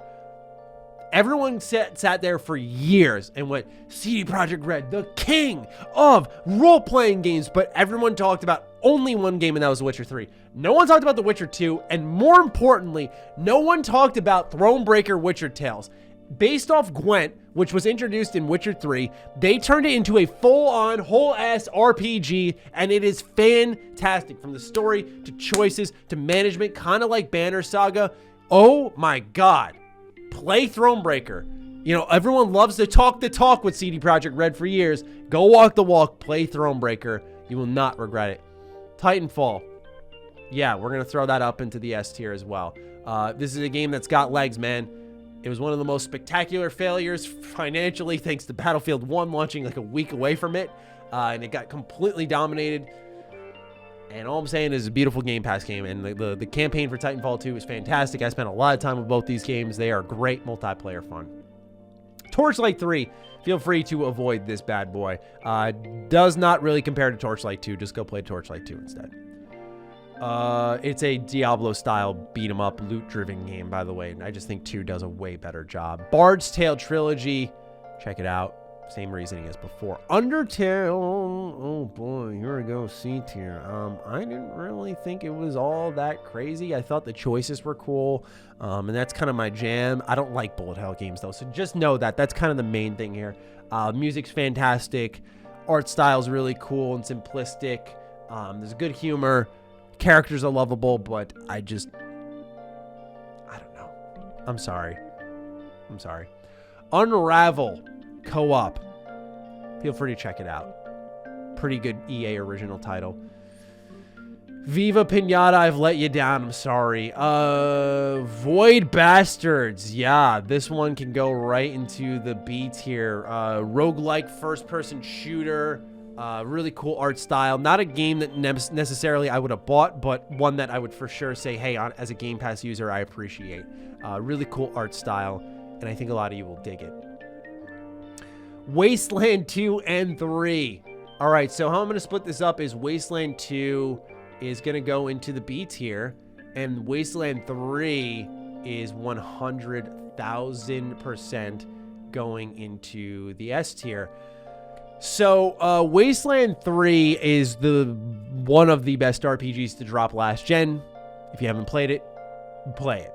Everyone sat there for years and went, CD Projekt Red, the king of role-playing games, but everyone talked about only one game, and that was The Witcher 3. No one talked about The Witcher 2, and more importantly, no one talked about Thronebreaker: Witcher Tales. Based off Gwent, which was introduced in Witcher 3, they turned it into a full-on, whole-ass RPG, and it is fantastic. From the story to choices to management, kind of like Banner Saga. Oh my god. Play Thronebreaker. You know, everyone loves to talk the talk with CD Projekt Red for years. Go walk the walk. Play Thronebreaker. You will not regret it. Titanfall. Yeah, we're going to throw that up into the S tier as well. This is a game that's got legs, man. It was one of the most spectacular failures financially, thanks to Battlefield 1 launching like a week away from it. And it got completely dominated. And all I'm saying is a beautiful Game Pass game, and the campaign for Titanfall 2 is fantastic. I spent a lot of time with both these games. They are great multiplayer fun. Torchlight 3, feel free to avoid this bad boy. Does not really compare to Torchlight 2. Just go play Torchlight 2 instead. It's a Diablo-style beat-em-up, loot-driven game, by the way, and I just think 2 does a way better job. Bard's Tale Trilogy, check it out. Same reasoning as before. Undertale. Oh boy, here we go. C tier. I didn't really think it was all that crazy. I thought the choices were cool, and that's kind of my jam. I don't like bullet hell games though, so just know that that's kind of the main thing here. Music's fantastic, art style's really cool and simplistic. There's good humor, characters are lovable, but I don't know. I'm sorry. Unravel co-op. Feel free to check it out. Pretty good EA original title. Viva Pinata, I've let you down. I'm sorry. Void Bastards. Yeah, this one can go right into the B tier. Roguelike first-person shooter. Really cool art style. Not a game that necessarily I would have bought, but one that I would for sure say, hey, as a Game Pass user, I appreciate. Really cool art style, and I think a lot of you will dig it. Wasteland 2 and 3. All right, so how I'm going to split this up is Wasteland 2 is going to go into the B tier, and Wasteland 3 is 100,000% going into the S tier. So, Wasteland 3 is one of the best RPGs to drop last gen. If you haven't played it, play it.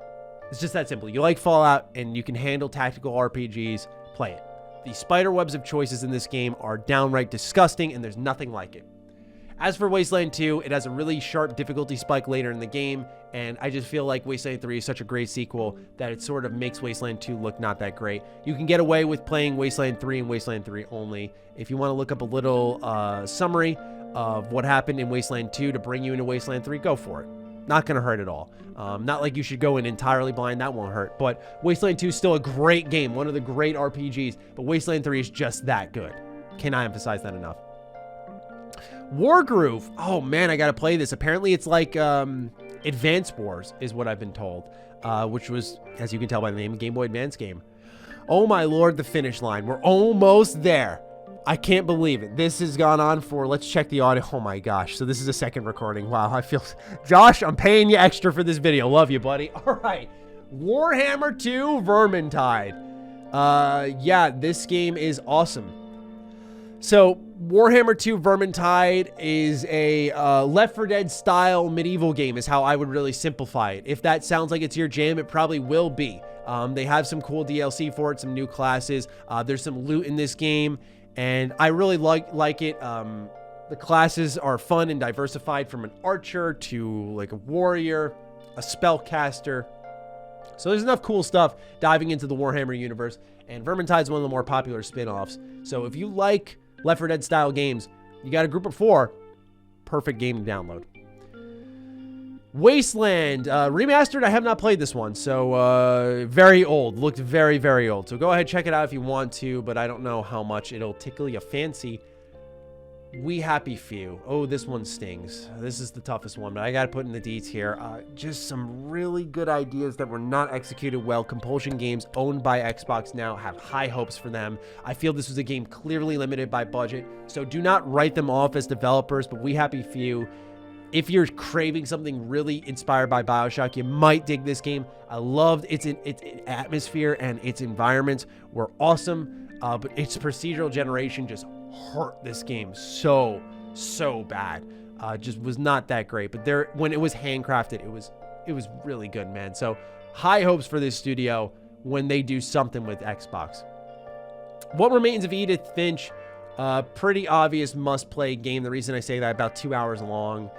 It's just that simple. You like Fallout and you can handle tactical RPGs, play it. The spider webs of choices in this game are downright disgusting, and there's nothing like it. As for Wasteland 2, it has a really sharp difficulty spike later in the game, and I just feel like Wasteland 3 is such a great sequel that it sort of makes Wasteland 2 look not that great. You can get away with playing Wasteland 3 and Wasteland 3 only. If you want to look up a little summary of what happened in Wasteland 2 to bring you into Wasteland 3, go for it. Not going to hurt at all. Not like you should go in entirely blind. That won't hurt. But Wasteland 2 is still a great game. One of the great RPGs. But Wasteland 3 is just that good. Cannot emphasize that enough. Wargroove. Oh, man, I got to play this. Apparently, it's like Advance Wars is what I've been told. Which was, as you can tell by the name, a Game Boy Advance game. Oh, my Lord, the finish line. We're almost there. I can't believe it. This has gone on for, let's check the audio. Oh my gosh. So this is a second recording. Wow, I feel, Josh, I'm paying you extra for this video. Love you, buddy. All right. Warhammer 2 Vermintide. Yeah, this game is awesome. So Warhammer 2 Vermintide is a Left 4 Dead style medieval game is how I would really simplify it. If that sounds like it's your jam, it probably will be. They have some cool DLC for it, some new classes. There's some loot in this game. And I really like it. The classes are fun and diversified, from an archer to like a warrior, a spellcaster. So there's enough cool stuff diving into the Warhammer universe. And Vermintide is one of the more popular spin-offs. So if you like Left 4 Dead style games, you got a group of 4. Perfect game to download. Wasteland Remastered. I have not played this one, so very old. Looked very, very old. So go ahead, check it out if you want to, but I don't know how much it'll tickle your fancy. We Happy Few. Oh, this one stings. This is the toughest one, but I got to put in the deets here. Just some really good ideas that were not executed well. Compulsion Games, owned by Xbox now, have high hopes for them. I feel this was a game clearly limited by budget, so do not write them off as developers, but We Happy Few, if you're craving something really inspired by BioShock, you might dig this game. I loved its atmosphere, and its environments were awesome, but its procedural generation just hurt this game so bad. Just was not that great. But when it was handcrafted, it was really good, man. So high hopes for this studio when they do something with Xbox. What Remains of Edith Finch? Pretty obvious must-play game. The reason I say that, about 2 hours long.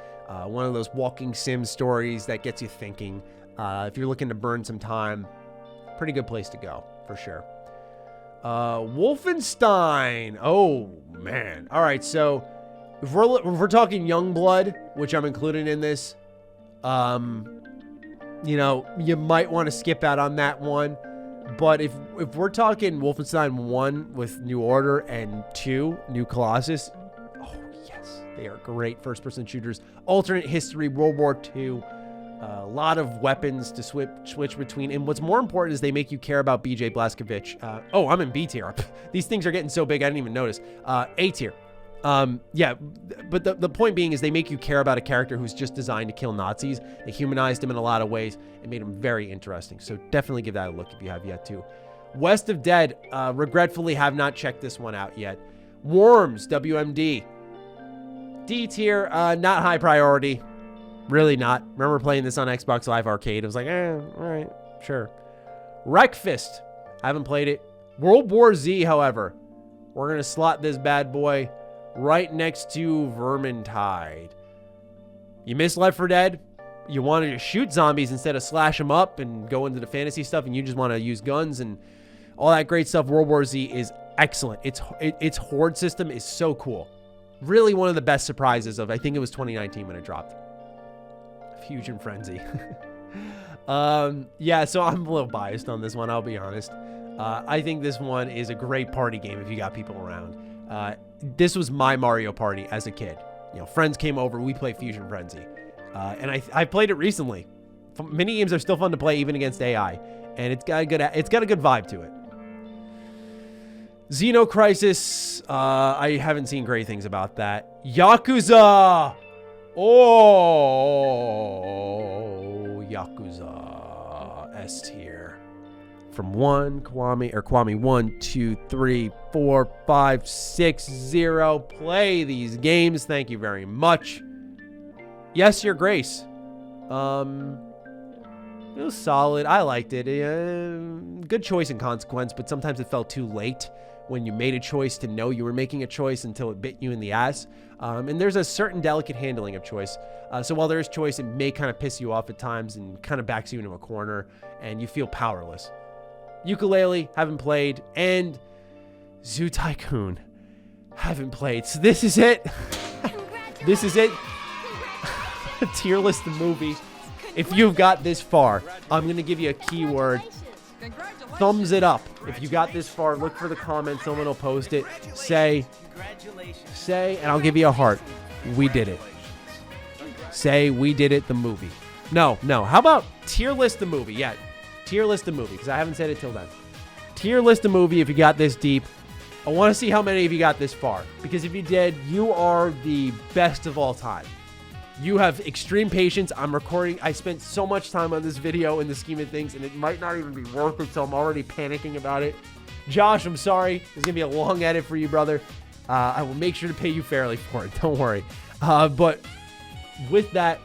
One of those walking sim stories that gets you thinking. If you're looking to burn some time, pretty good place to go, for sure. Wolfenstein. Oh, man. All right, so if we're talking Youngblood, which I'm including in this, you know, you might want to skip out on that one. But if we're talking Wolfenstein 1 with New Order and 2, New Colossus, oh, yes, they are great first-person shooters. Alternate history, World War II, a lot of weapons to switch between. And what's more important is they make you care about BJ Blazkowicz. Oh, I'm in B tier. These things are getting so big, I didn't even notice. A tier. Yeah, but the point being is they make you care about a character who's just designed to kill Nazis. They humanized him in a lot of ways and made him very interesting. So definitely give that a look if you have yet to. West of Dead, regretfully have not checked this one out yet. Worms, WMD. D tier, not high priority. Really not. Remember playing this on Xbox Live Arcade. It was like, all right, sure. Wreckfist, haven't played it. World War Z, however, we're going to slot this bad boy right next to Vermintide. You miss Left 4 Dead? You wanted to shoot zombies instead of slash them up and go into the fantasy stuff, and you just want to use guns and all that great stuff. World War Z is excellent. Its horde system is so cool. Really one of the best surprises of, I think it was 2019 when it dropped. Fusion Frenzy. Yeah, so I'm a little biased on this one, I'll be honest. I think this one is a great party game if you got people around. This was my Mario Party as a kid. You know, friends came over, we played Fusion Frenzy. And I played it recently. Mini games are still fun to play even against AI, and it's got a good vibe to it. Xenocrisis, I haven't seen great things about that. Yakuza! Oh, Yakuza S tier. From Kwame 1, 2, 3, 4, 5, 6, 0. Play these games. Thank you very much. Yes, Your Grace. It was solid. I liked it. Good choice and consequence, but sometimes it felt too late when you made a choice to know you were making a choice until it bit you in the ass. And there's a certain delicate handling of choice. So while there is choice, it may kind of piss you off at times and kind of backs you into a corner and you feel powerless. Ukulele, haven't played. And Zoo Tycoon, haven't played. So this is it. This is it. Tier list the movie. If you've got this far, I'm going to give you a keyword. Thumbs it up. If you got this far, look for the comments. Someone will post it. Say, and I'll give you a heart. We did it. Say, we did it, the movie. No. How about tier list the movie? Yeah, tier list the movie, because I haven't said it till then. Tier list the movie if you got this deep. I want to see how many of you got this far, because if you did, you are the best of all time. You have extreme patience. I'm recording. I spent so much time on this video in the scheme of things, and it might not even be worth it, so I'm already panicking about it. Josh, I'm sorry. It's going to be a long edit for you, brother. I will make sure to pay you fairly for it. Don't worry. But with that,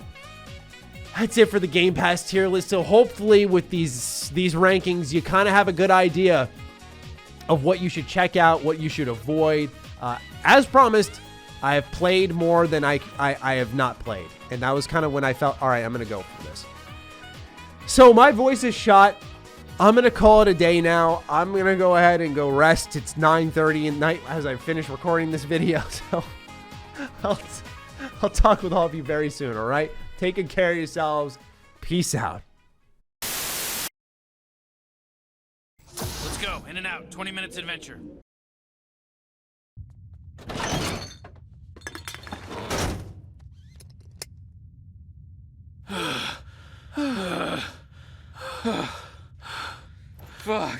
that's it for the Game Pass tier list. So hopefully with these rankings, you kind of have a good idea of what you should check out, what you should avoid. As promised, I have played more than I have not played. And that was kind of when I felt, all right, I'm going to go for this. So my voice is shot. I'm going to call it a day now. I'm going to go ahead and go rest. It's 9:30 at night as I finish recording this video. So I'll talk with all of you very soon, all right? Take good care of yourselves. Peace out. Let's go. In and out. 20 minutes adventure. Fuck.